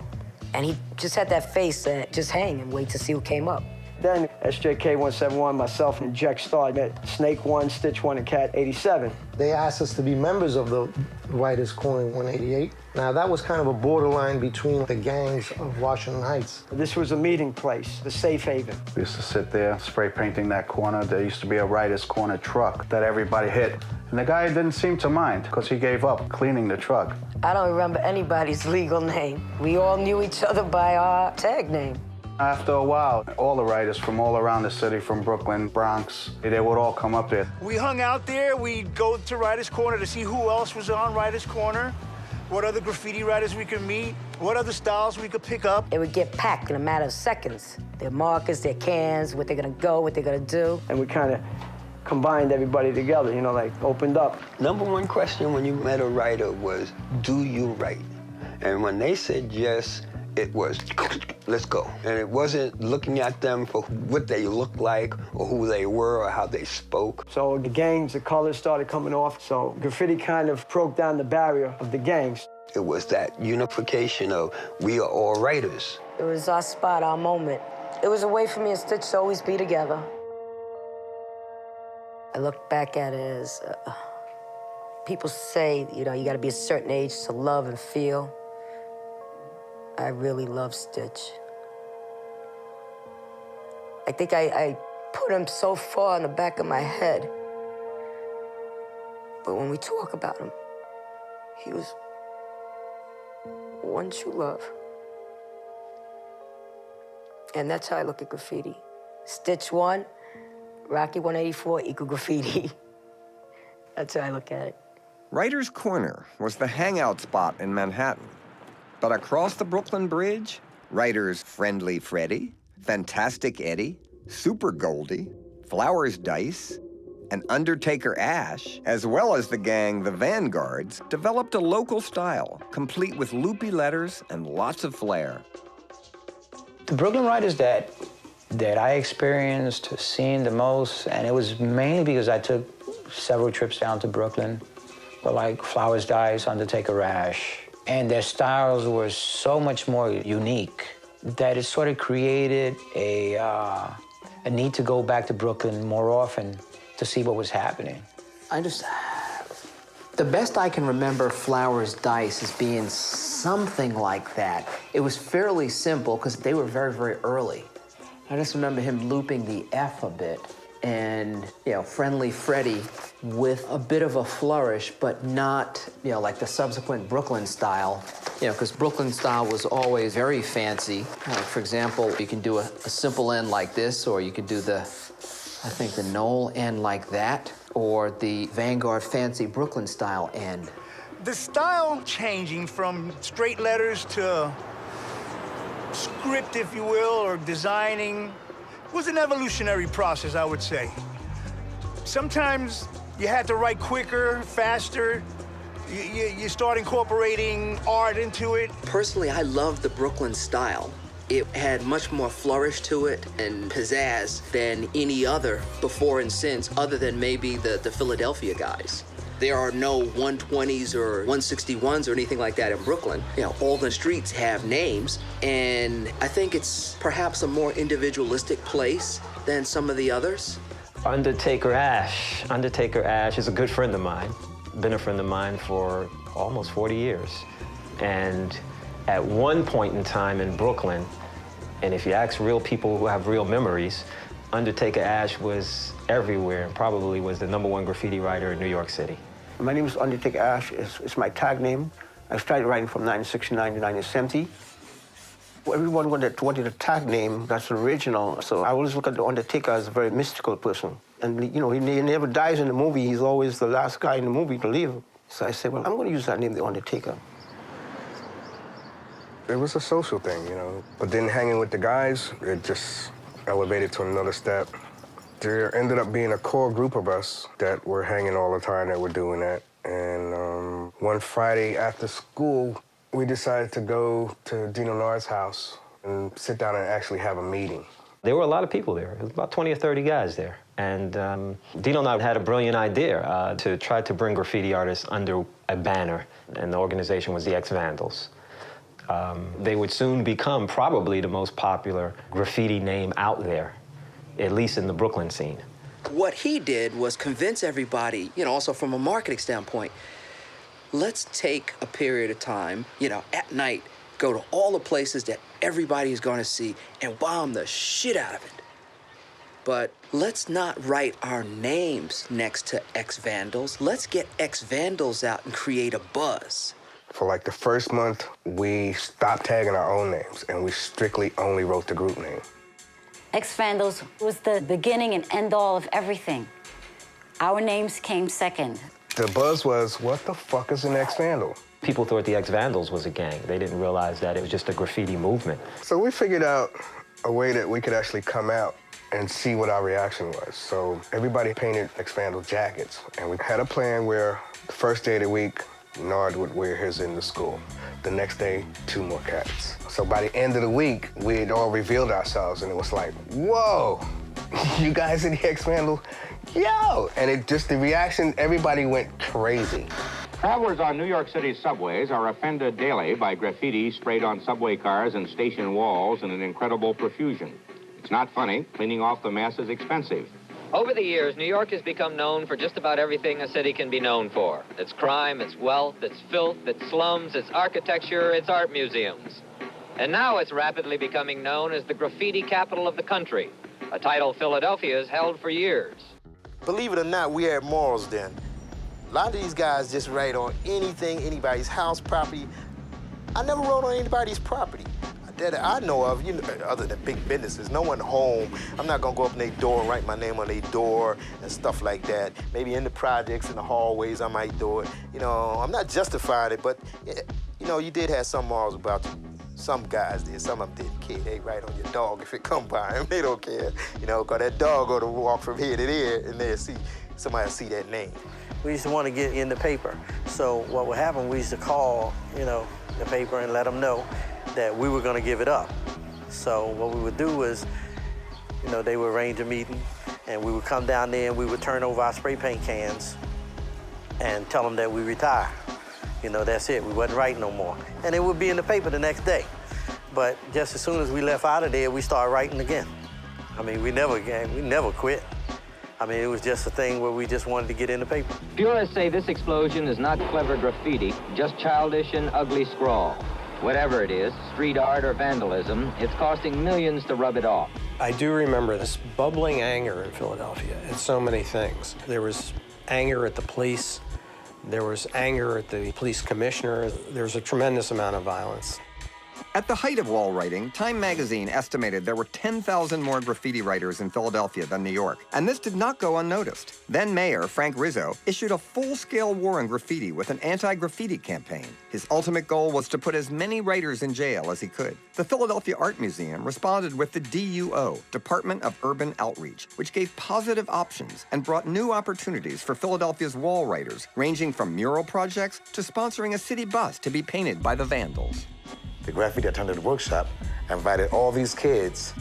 And he just had that face that just hang and wait to see who came up. Then SJK 171, myself and Jack Starr met Snake 1, Stitch 1, and Cat 87. They asked us to be members of the Writers' Corner 188. Now, that was kind of a borderline between the gangs of Washington Heights. This was a meeting place, the safe haven. We used to sit there, spray painting that corner. There used to be a Writers' Corner truck that everybody hit. And the guy didn't seem to mind because he gave up cleaning the truck. I don't remember anybody's legal name. We all knew each other by our tag name. After a while, all the writers from all around the city, from Brooklyn, Bronx, they would all come up there. We hung out there. We'd go to Writers' Corner to see who else was on Writers' Corner, what other graffiti writers we could meet, what other styles we could pick up. It would get packed in a matter of seconds. Their markers, their cans, what they're gonna go, what they're gonna do. And we kind of combined everybody together, you know, like opened up. Number one question when you met a writer was, do you write? And when they said yes, it was, let's go. And it wasn't looking at them for what they looked like or who they were or how they spoke. So the gangs, the colors started coming off. So graffiti kind of broke down the barrier of the gangs. It was that unification of we are all writers. It was our spot, our moment. It was a way for me and Stitch to always be together. I look back at it as, people say, you know, you gotta be a certain age to love and feel. I really love Stitch. I think I put him so far in the back of my head. But when we talk about him, he was one true love. And that's how I look at graffiti. Stitch 1, Rocky 184 equal graffiti. That's how I look at it. Writers' Corner was the hangout spot in Manhattan. But across the Brooklyn Bridge, writers Friendly Freddy, Fantastic Eddie, Super Goldie, Flowers Dice, and Undertaker Ash, as well as the gang The Vanguards, developed a local style, complete with loopy letters and lots of flair. The Brooklyn writers that I experienced, seen the most, and it was mainly because I took several trips down to Brooklyn, but like Flowers Dice, Undertaker Ash, and their styles were so much more unique that it sort of created a need to go back to Brooklyn more often to see what was happening. The best I can remember Flowers Dice as being something like that. It was fairly simple because they were very, very early. I just remember him looping the F a bit and, you know, Friendly Freddy with a bit of a flourish, but not, you know, like the subsequent Brooklyn style. You know, because Brooklyn style was always very fancy. For example, you can do a simple end like this, or you could do the, I think, the Knoll end like that, or the Vanguard fancy Brooklyn style end. The style changing from straight letters to script, if you will, or designing, was an evolutionary process, I would say. Sometimes you had to write quicker, faster. You start incorporating art into it. Personally, I love the Brooklyn style. It had much more flourish to it and pizzazz than any other before and since, other than maybe the Philadelphia guys. There are no 120s or 161s or anything like that in Brooklyn. You know, all the streets have names, and I think it's perhaps a more individualistic place than some of the others. Undertaker Ash. Undertaker Ash is a good friend of mine. Been a friend of mine for almost 40 years. And at one point in time in Brooklyn, and if you ask real people who have real memories, Undertaker Ash was everywhere and probably was the #1 graffiti writer in New York City. My name is Undertaker Ash. It's my tag name. I started writing from 1969 to 1970. Everyone wanted a tag name that's original, so I always look at the Undertaker as a very mystical person. And, you know, he never dies in the movie. He's always the last guy in the movie to leave. So I said, well, I'm going to use that name, The Undertaker. It was a social thing, you know. But then hanging with the guys, it just elevated to another step. There ended up being a core group of us that were hanging all the time, that were doing that. And one Friday after school, we decided to go to Dino Nard's house and sit down and actually have a meeting. There were a lot of people there. There was about 20 or 30 guys there. And Dino and I had a brilliant idea to try to bring graffiti artists under a banner, and the organization was the Ex-Vandals. They would soon become probably the most popular graffiti name out there, at least in the Brooklyn scene. What he did was convince everybody, also from a marketing standpoint, let's take a period of time, at night, go to all the places that everybody is going to see and bomb the shit out of it. But let's not write our names next to Ex-Vandals. Let's get Ex-Vandals out and create a buzz. For like the first month, we stopped tagging our own names, and we strictly only wrote the group name. Ex-Vandals was the beginning and end all of everything. Our names came second. The buzz was, what the fuck is an Ex-Vandal? People thought the Ex-Vandals was a gang. They didn't realize that it was just a graffiti movement. So we figured out a way that we could actually come out and see what our reaction was. So everybody painted Ex-Vandal jackets, and we had a plan where the first day of the week, Nard would wear his into school. The next day, 2 more cats. So by the end of the week, we had all revealed ourselves, and it was like, whoa, you guys are the Ex-Vandal? Yo! And it just, the reaction, everybody went crazy. Travelers on New York City's subways are offended daily by graffiti sprayed on subway cars and station walls in an incredible profusion. It's not funny. Cleaning off the mess is expensive. Over the years, New York has become known for just about everything a city can be known for. Its crime, its wealth, its filth, its slums, its architecture, its art museums. And now it's rapidly becoming known as the graffiti capital of the country, a title Philadelphia has held for years. Believe it or not, we had morals then. A lot of these guys just write on anything, anybody's house, property. I never wrote on anybody's property that I know of, other than big businesses. No one home. I'm not gonna go up in their door and write my name on their door and stuff like that. Maybe in the projects, in the hallways, I might do it. I'm not justifying it, but you did have some morals about you. Some guys did, some of them didn't care. They write on your dog if it come by them. They don't care, because that dog go to walk from here to there, and they'll see, somebody see that name. We used to want to get in the paper. So what would happen, we used to call, the paper and let them know that we were going to give it up. So what we would do is, they would arrange a meeting, and we would come down there and we would turn over our spray paint cans and tell them that we retire. That's it. We wasn't writing no more. And it would be in the paper the next day. But just as soon as we left out of there, we started writing again. I mean, we never quit. I mean, it was just a thing where we just wanted to get in the paper. Purists say this explosion is not clever graffiti, just childish and ugly scrawl. Whatever it is, street art or vandalism, it's costing millions to rub it off. I do remember this bubbling anger in Philadelphia at so many things. There was anger at the police. There was anger at the police commissioner. There was a tremendous amount of violence. At the height of wall writing, Time magazine estimated there were 10,000 more graffiti writers in Philadelphia than New York, and this did not go unnoticed. Then Mayor Frank Rizzo issued a full-scale war on graffiti with an anti-graffiti campaign. His ultimate goal was to put as many writers in jail as he could. The Philadelphia Art Museum responded with the DUO, Department of Urban Outreach, which gave positive options and brought new opportunities for Philadelphia's wall writers, ranging from mural projects to sponsoring a city bus to be painted by the Vandals. The graffiti attended workshop invited all these kids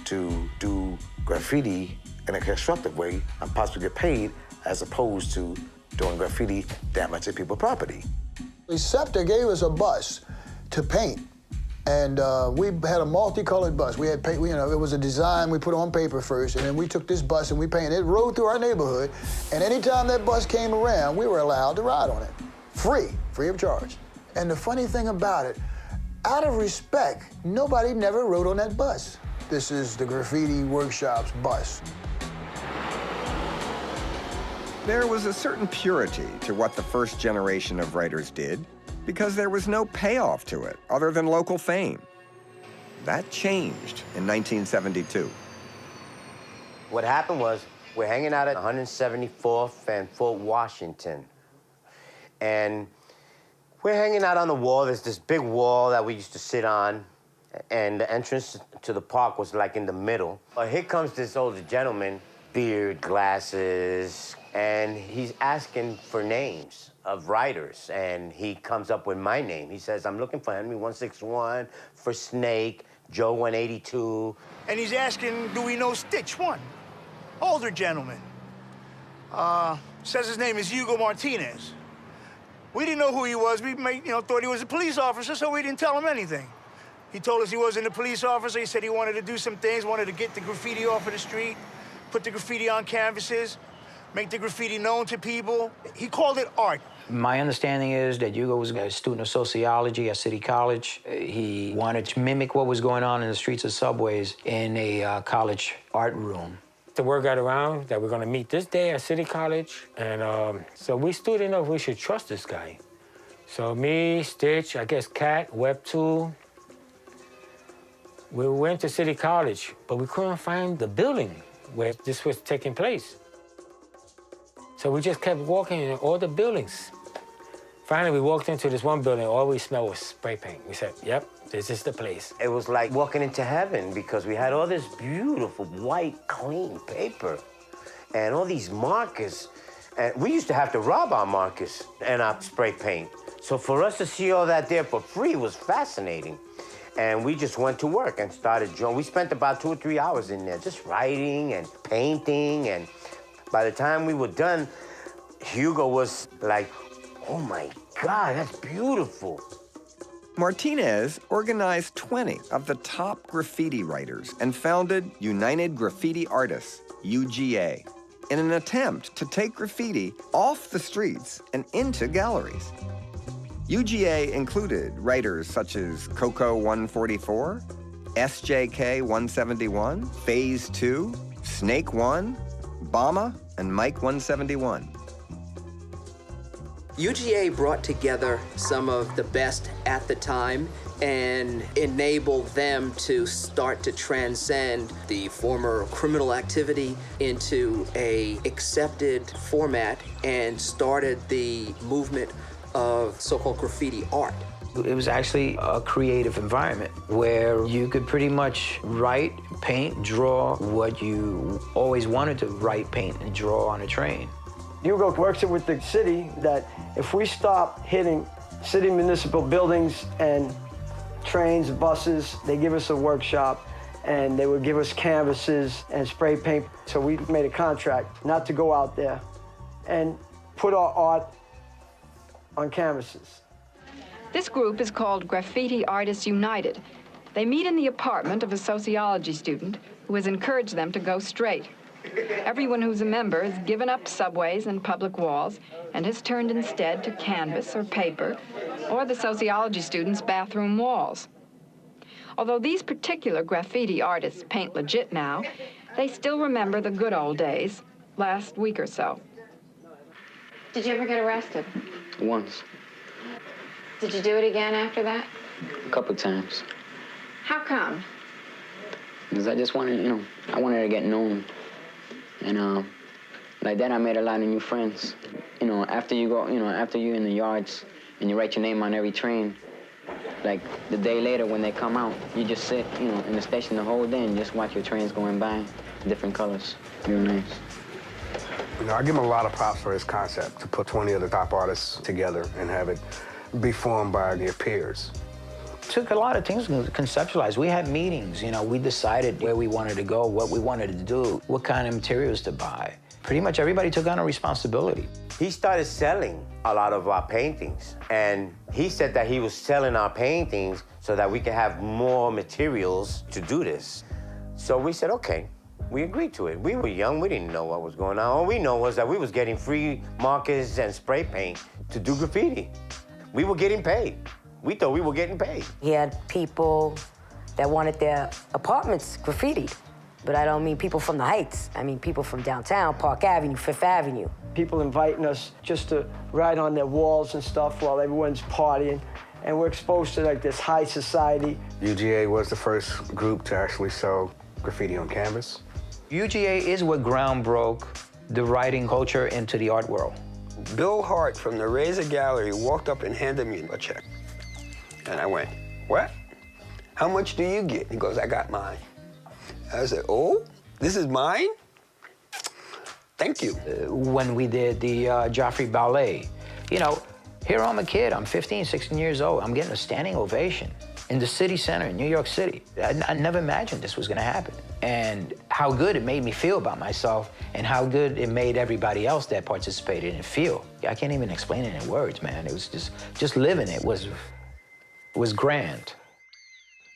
to do graffiti in a constructive way and possibly get paid as opposed to doing graffiti damaging people's property. SEPTA gave us a bus to paint, and we had a multicolored bus. We had paint, it was a design we put on paper first, and then we took this bus and we painted it, rode through our neighborhood, and anytime that bus came around, we were allowed to ride on it. Free of charge. And the funny thing about it, out of respect, nobody never rode on that bus. This is the graffiti workshop's bus. There was a certain purity to what the first generation of writers did because there was no payoff to it other than local fame. That changed in 1972. What happened was we're hanging out at 174th and Fort Washington. And we're hanging out on the wall. There's this big wall that we used to sit on, and the entrance to the park was like in the middle. Here comes this older gentleman, beard, glasses, and he's asking for names of writers, and he comes up with my name. He says, I'm looking for Henry 161, for Snake, Joe 182. And he's asking, do we know Stitch 1? Older gentleman. Says his name is Hugo Martinez. We didn't know who he was. We thought he was a police officer, so we didn't tell him anything. He told us he wasn't a police officer. He said he wanted to do some things, wanted to get the graffiti off of the street, put the graffiti on canvases, make the graffiti known to people. He called it art. My understanding is that Hugo was a student of sociology at City College. He wanted to mimic what was going on in the streets of subways in a college art room. The word got around that we're going to meet this day at City College, and so we stood in if we should trust this guy. So me, Stitch, I guess Cat, Web 2, we went to City College, but we couldn't find the building where this was taking place. So we just kept walking in all the buildings. Finally, we walked into this one building. All we smelled was spray paint. We said, yep, this is the place. It was like walking into heaven because we had all this beautiful, white, clean paper and all these markers. And we used to have to rob our markers and our spray paint. So for us to see all that there for free was fascinating. And we just went to work and started drawing. We spent about 2 or 3 hours in there just writing and painting. And by the time we were done, Hugo was like, oh my God, that's beautiful. Martinez organized 20 of the top graffiti writers and founded United Graffiti Artists, UGA, in an attempt to take graffiti off the streets and into galleries. UGA included writers such as Coco 144, SJK 171, Phase 2, Snake 1, Bama, and Mike 171. UGA brought together some of the best at the time and enabled them to start to transcend the former criminal activity into a accepted format and started the movement of so-called graffiti art. It was actually a creative environment where you could pretty much write, paint, draw what you always wanted to write, paint, and draw on a train. Hugo works it with the city that if we stop hitting city municipal buildings and trains, buses, they give us a workshop and they would give us canvases and spray paint. So we made a contract not to go out there and put our art on canvases. This group is called Graffiti Artists United. They meet in the apartment of a sociology student who has encouraged them to go straight. Everyone who's a member has given up subways and public walls and has turned instead to canvas or paper or the sociology students' bathroom walls. Although these particular graffiti artists paint legit now, they still remember the good old days, last week or so. Did you ever get arrested? Once. Did you do it again after that? A couple times. How come? Because I just wanted, I wanted to get known. And like that, I made a lot of new friends. After you go, after you're in the yards and you write your name on every train, like the day later when they come out, you just sit, in the station the whole day and just watch your trains going by, different colors. Real nice. I give him a lot of props for his concept, to put 20 of the top artists together and have it be formed by their peers. Took a lot of things to conceptualize. We had meetings, we decided where we wanted to go, what we wanted to do, what kind of materials to buy. Pretty much everybody took on a responsibility. He started selling a lot of our paintings, and he said that he was selling our paintings so that we could have more materials to do this. So we said, okay, we agreed to it. We were young, we didn't know what was going on. All we know was that we was getting free markers and spray paint to do graffiti. We were getting paid. We thought we were getting paid. He had people that wanted their apartments graffitied. But I don't mean people from the Heights. I mean people from downtown, Park Avenue, Fifth Avenue. People inviting us just to write on their walls and stuff while everyone's partying. And we're exposed to like this high society. UGA was the first group to actually sell graffiti on canvas. UGA is what ground broke the writing culture into the art world. Bill Hart from the Razor Gallery walked up and handed me a check. And I went, what? How much do you get? He goes, I got mine. I said, oh, this is mine? Thank you. When we did the Joffrey Ballet, you know, here I'm a kid, I'm 15, 16 years old, I'm getting a standing ovation in the city center in New York City. I never imagined this was gonna happen. And how good it made me feel about myself and how good it made everybody else that participated in it feel. I can't even explain it in words, man. It was just living it was grand.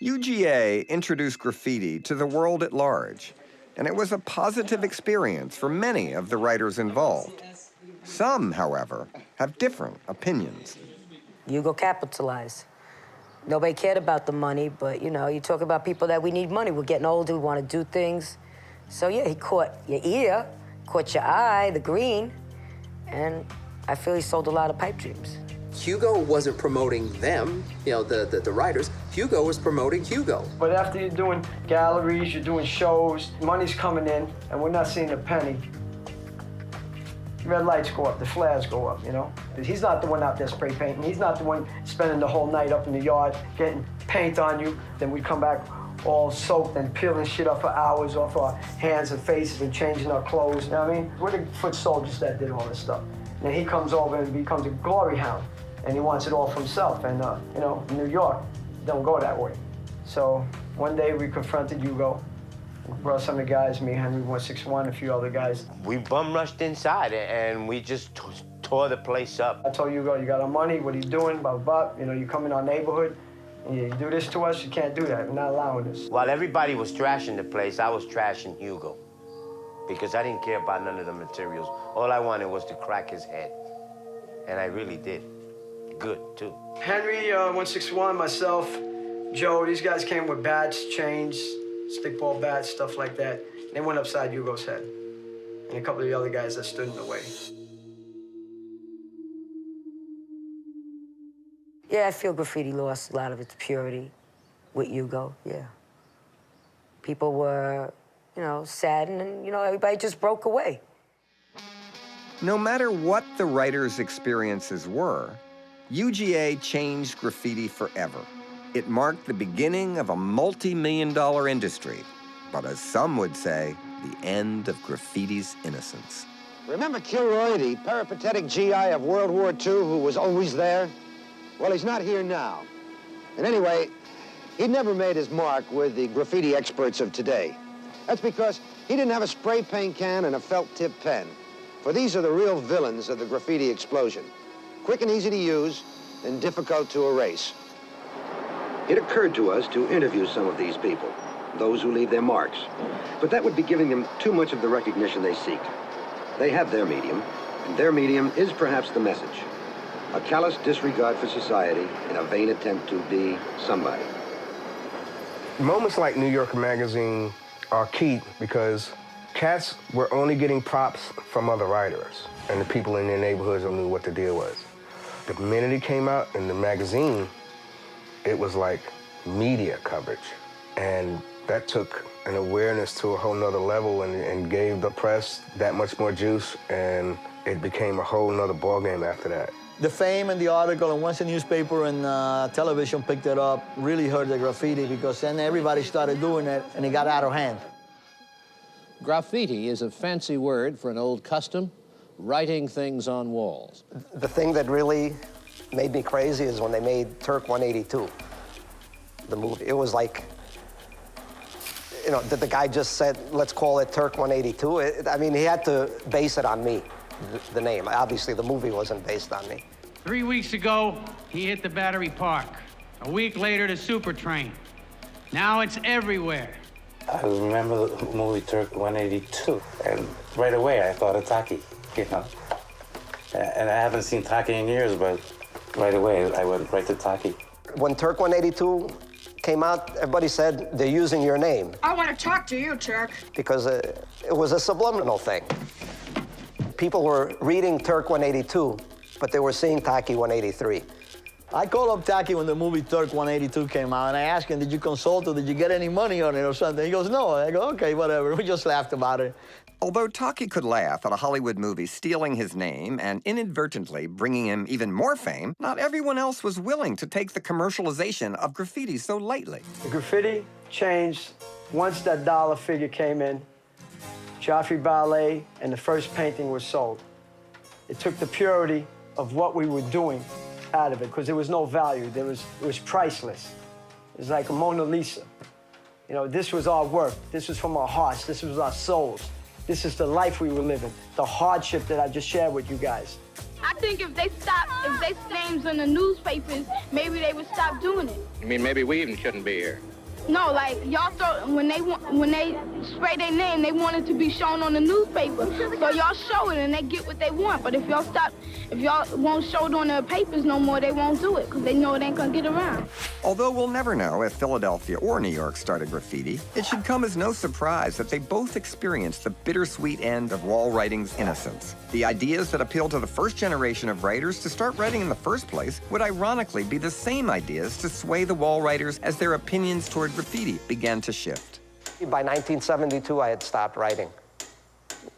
UGA introduced graffiti to the world at large, and it was a positive experience for many of the writers involved. Some, however, have different opinions. Hugo capitalized. Nobody cared about the money, but, you know, you talk about people that we need money. We're getting older, we want to do things. So, yeah, he caught your ear, caught your eye, the green, and I feel he sold a lot of pipe dreams. Hugo wasn't promoting them, you know, the writers. Hugo was promoting Hugo. But after you're doing galleries, you're doing shows, money's coming in, and we're not seeing a penny. Red lights go up, the flares go up, you know? He's not the one out there spray painting. He's not the one spending the whole night up in the yard getting paint on you. Then we come back all soaked and peeling shit up for hours off our hands and faces and changing our clothes, you know what I mean? We're the foot soldiers that did all this stuff. And then he comes over and becomes a glory hound, and he wants it all for himself. And, you know, in New York, it don't go that way. So one day we confronted Hugo. We brought some of the guys, me, Henry 161, a few other guys. We bum rushed inside and we just tore the place up. I told Hugo, you got our money, what are you doing, blah, blah, blah. You know, you come in our neighborhood, and you do this to us, you can't do that. We're not allowing this. While everybody was trashing the place, I was trashing Hugo because I didn't care about none of the materials. All I wanted was to crack his head, and I really did. Good, too. Henry 161, myself, Joe, these guys came with bats, chains, stickball bats, stuff like that. They went upside Hugo's head. And a couple of the other guys that stood in the way. Yeah, I feel graffiti lost a lot of its purity with Hugo, yeah. People were, you know, saddened and, you know, everybody just broke away. No matter what the writers' experiences were, UGA changed graffiti forever. It marked the beginning of a multi-million-dollar industry, but as some would say, the end of graffiti's innocence. Remember Kilroy, the peripatetic GI of World War II who was always there? Well, he's not here now. And anyway, he never made his mark with the graffiti experts of today. That's because he didn't have a spray paint can and a felt-tip pen. For these are the real villains of the graffiti explosion. Quick and easy to use, and difficult to erase. It occurred to us to interview some of these people, those who leave their marks. But that would be giving them too much of the recognition they seek. They have their medium, and their medium is perhaps the message. A callous disregard for society in a vain attempt to be somebody. Moments like New Yorker Magazine are key because cats were only getting props from other writers and the people in their neighborhoods who knew what the deal was. The minute it came out in the magazine, it was like media coverage. And that took an awareness to a whole nother level and gave the press that much more juice, and it became a whole nother ballgame after that. The fame and the article, and once the newspaper and television picked it up, really hurt the graffiti because then everybody started doing it and it got out of hand. Graffiti is a fancy word for an old custom, writing things on walls. The thing that really made me crazy is when they made Turk 182, the movie. It was like, you know, the guy just said, let's call it Turk 182. I mean, he had to base it on me, the name. Obviously, the movie wasn't based on me. 3 weeks ago, he hit the Battery Park. A week later, the Super Train. Now it's everywhere. I remember the movie Turk 182, and right away I thought of Taki, you know. And I haven't seen Taki in years, but right away I went right to Taki. When Turk 182 came out, everybody said, they're using your name. I want to talk to you, Turk. Because it was a subliminal thing. People were reading Turk 182, but they were seeing Taki 183. I called up Taki when the movie Turk 182 came out, and I asked him, did you consult or did you get any money on it or something? He goes, no. I go, okay, whatever. We just laughed about it. Although Taki could laugh at a Hollywood movie stealing his name and inadvertently bringing him even more fame, not everyone else was willing to take the commercialization of graffiti so lightly. The graffiti changed once that dollar figure came in. Joffrey Ballet, and the first painting was sold. It took the purity of what we were doing out of it, because there was no value. It was priceless. It was like a Mona Lisa. You know, this was our work. This was from our hearts. This was our souls. This is the life we were living, the hardship that I just shared with you guys. I think if they names in the newspapers, maybe they would stop doing it. You mean maybe we even shouldn't be here? No, like y'all thought when they spray their name, they want it to be shown on the newspaper. So y'all show it and they get what they want. But if y'all won't show it on the papers no more, they won't do it because they know it ain't gonna get around. Although we'll never know if Philadelphia or New York started graffiti, it should come as no surprise that they both experienced the bittersweet end of wall writing's innocence. The ideas that appealed to the first generation of writers to start writing in the first place would ironically be the same ideas to sway the wall writers as their opinions toward graffiti began to shift. By 1972, I had stopped writing.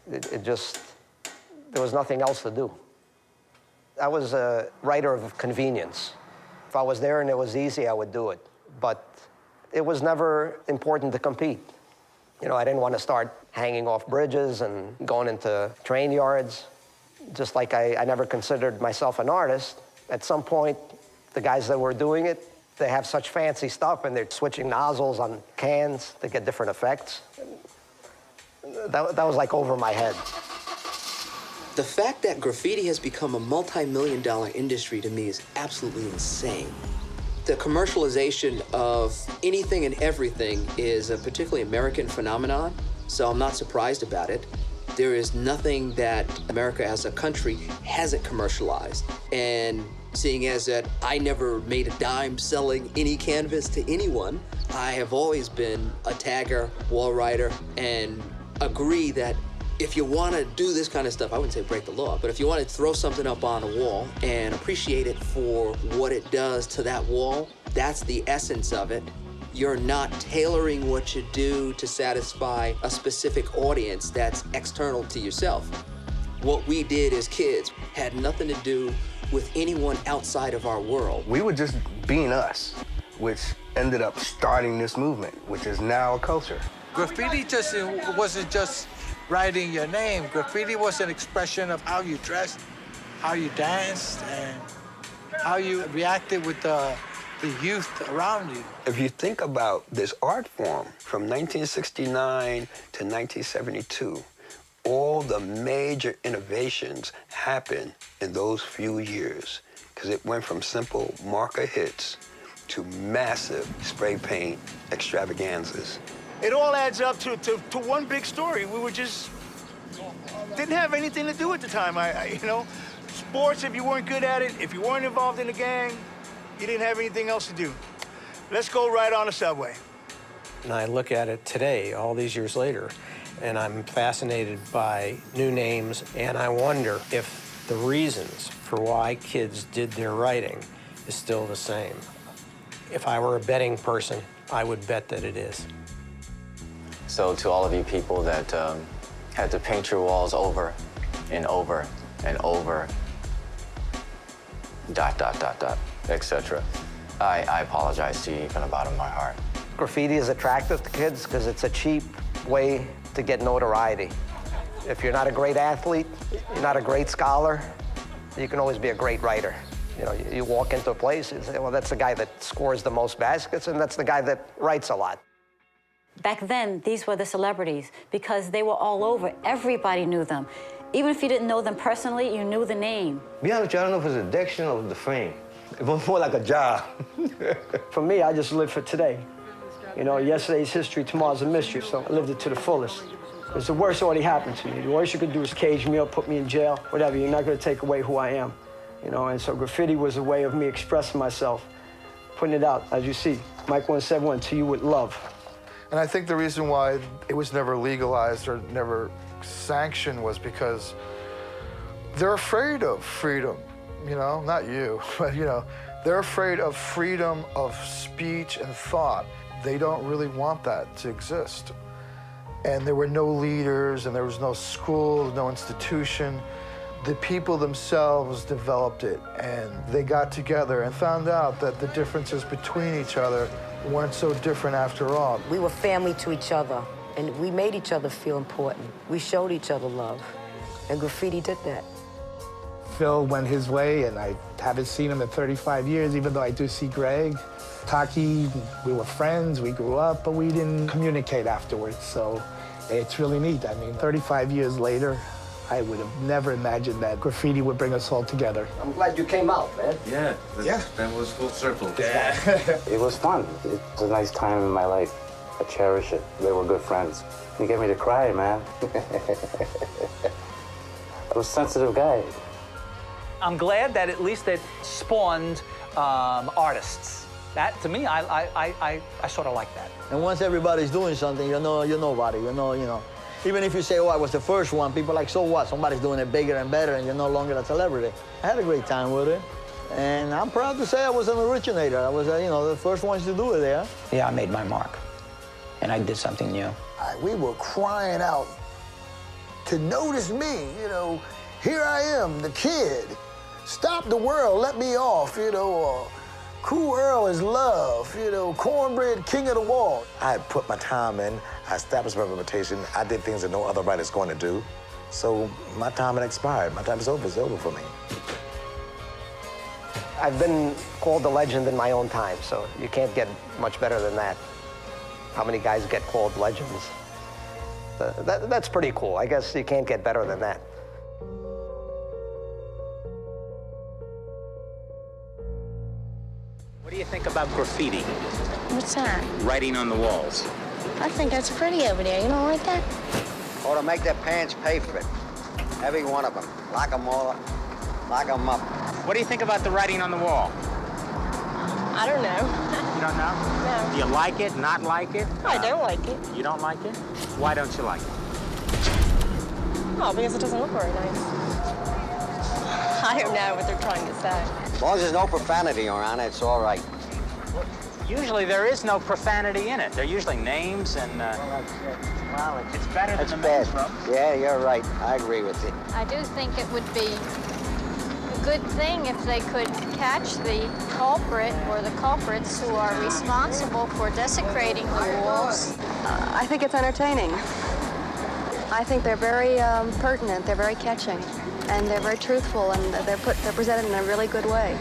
There was nothing else to do. I was a writer of convenience. If I was there and it was easy, I would do it. But it was never important to compete. You know, I didn't want to start hanging off bridges and going into train yards. Just like I never considered myself an artist. At some point, the guys that were doing it, they have such fancy stuff and they're switching nozzles on cans to get different effects. That was like over my head. The fact that graffiti has become a multi-million-dollar industry to me is absolutely insane. The commercialization of anything and everything is a particularly American phenomenon, so I'm not surprised about it. There is nothing that America as a country hasn't commercialized. And seeing as that I never made a dime selling any canvas to anyone, I have always been a tagger, wall writer, and agree that if you want to do this kind of stuff, I wouldn't say break the law, but if you want to throw something up on a wall and appreciate it for what it does to that wall, that's the essence of it. You're not tailoring what you do to satisfy a specific audience that's external to yourself. What we did as kids had nothing to do with anyone outside of our world. We were just being us, which ended up starting this movement, which is now a culture. Graffiti wasn't just writing your name. Graffiti was an expression of how you dressed, how you danced, and how you reacted with the youth around you. If you think about this art form from 1969 to 1972, all the major innovations happened in those few years because it went from simple marker hits to massive spray paint extravaganzas. It all adds up to one big story. We were just, didn't have anything to do at the time. You know, sports, if you weren't good at it, if you weren't involved in the gang, you didn't have anything else to do. Let's go right on the subway. And I look at it today, all these years later, and I'm fascinated by new names, and I wonder if the reasons for why kids did their writing is still the same. If I were a betting person, I would bet that it is. So to all of you people that had to paint your walls over and over and over, ... etc. I apologize to you from the bottom of my heart. Graffiti is attractive to kids because it's a cheap way to get notoriety. If you're not a great athlete, you're not a great scholar, you can always be a great writer. You know, you walk into a place and say, well, that's the guy that scores the most baskets, and that's the guy that writes a lot. Back then, these were the celebrities because they were all over. Everybody knew them. Even if you didn't know them personally, you knew the name. To be honest with you, I don't know if it's addiction or the fame. It was more like a job. For me, I just live for today. You know, yesterday's history, tomorrow's a mystery, so I lived it to the fullest. Because the worst already happened to me. The worst you could do is cage me or put me in jail, whatever. You're not going to take away who I am. You know, and so graffiti was a way of me expressing myself, putting it out, as you see. Mike 171, to you with love. And I think the reason why it was never legalized or never sanctioned was because they're afraid of freedom, you know, not you, but, you know, they're afraid of freedom of speech and thought. They don't really want that to exist. And there were no leaders, and there was no school, no institution. The people themselves developed it, and they got together and found out that the differences between each other weren't so different after all. We were family to each other. And we made each other feel important. We showed each other love. And graffiti did that. Phil went his way, and I haven't seen him in 35 years, even though I do see Greg. Taki, we were friends, we grew up, but we didn't communicate afterwards, so it's really neat. I mean, 35 years later, I would have never imagined that graffiti would bring us all together. I'm glad you came out, man. Yeah, that was full circle. Yeah. It was fun. It was a nice time in my life. I cherish it. They were good friends. You get me to cry, man. I was a sensitive guy. I'm glad that at least it spawned artists. That, to me, I sort of like that. And once everybody's doing something, you're nobody, you know. Even if you say, oh, I was the first one, people are like, so what? Somebody's doing it bigger and better, and you're no longer a celebrity. I had a great time with it. And I'm proud to say I was an originator. I was, the first ones to do it there. Yeah, I made my mark, and I did something new. We were crying out to notice me, Here I am, the kid. Stop the world, let me off, Cool Earl is love, cornbread king of the wall. I had put my time in, I established my reputation, I did things that no other writer's going to do. So my time had expired, my time is over, it's over for me. I've been called a legend in my own time, so you can't get much better than that. How many guys get called legends? That's pretty cool. I guess you can't get better than that. What do you think about graffiti? What's that? Writing on the walls. I think that's pretty over there. You don't like that? Or to make their pants pay for it. Every one of them. Lock them all up. Lock them up. What do you think about the writing on the wall? I don't know. You don't know? No. Do you like it, not like it? I don't like it. You don't like it? Why don't you like it? Oh, because it doesn't look very nice. I don't know what they're trying to say. As long as there's no profanity around it, it's all right. Usually there is no profanity in it. They're usually names and, well, it's better than the men's room. Yeah, you're right. I agree with you. I do think it would be a good thing if they could catch the culprit or the culprits who are responsible for desecrating the walls. I think it's entertaining. I think they're very pertinent, they're very catching, and they're very truthful, and they're presented in a really good way.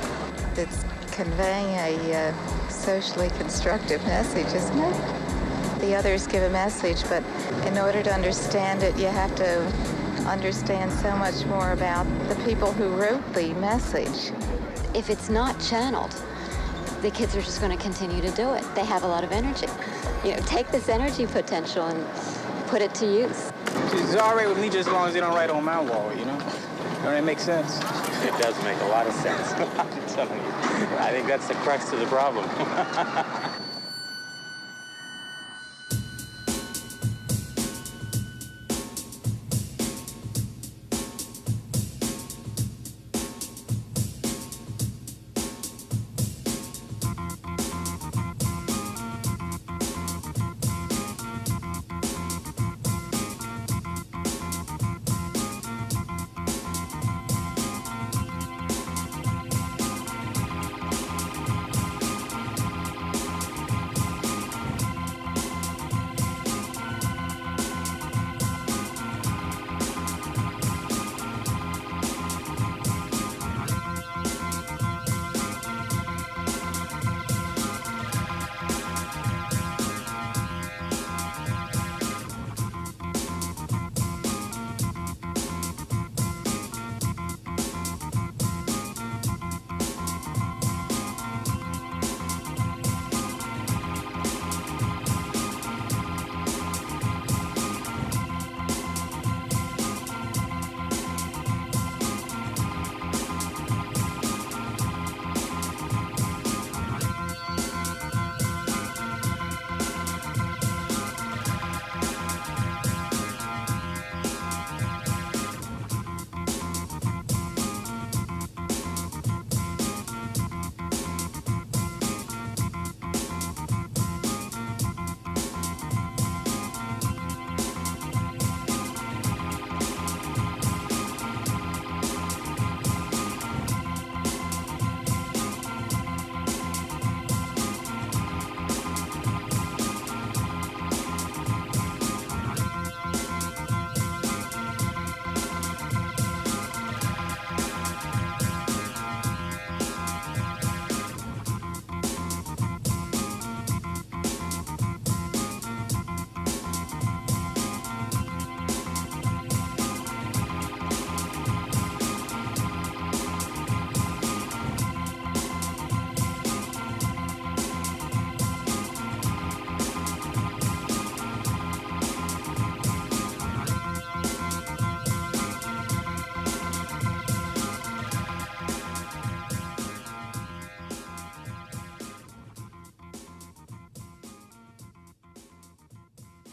It's conveying a socially constructive message, isn't it? The others give a message, but in order to understand it, you have to understand so much more about the people who wrote the message. If it's not channeled, the kids are just going to continue to do it. They have a lot of energy. Take this energy potential and put it to use. It's all right with me just as long as they don't write on my wall, Don't that make sense? It does make a lot of sense. I'm telling you. I think that's the crux of the problem.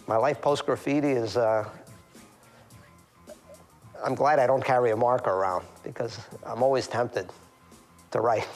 My life post-graffiti is, I'm glad I don't carry a marker around because I'm always tempted to write.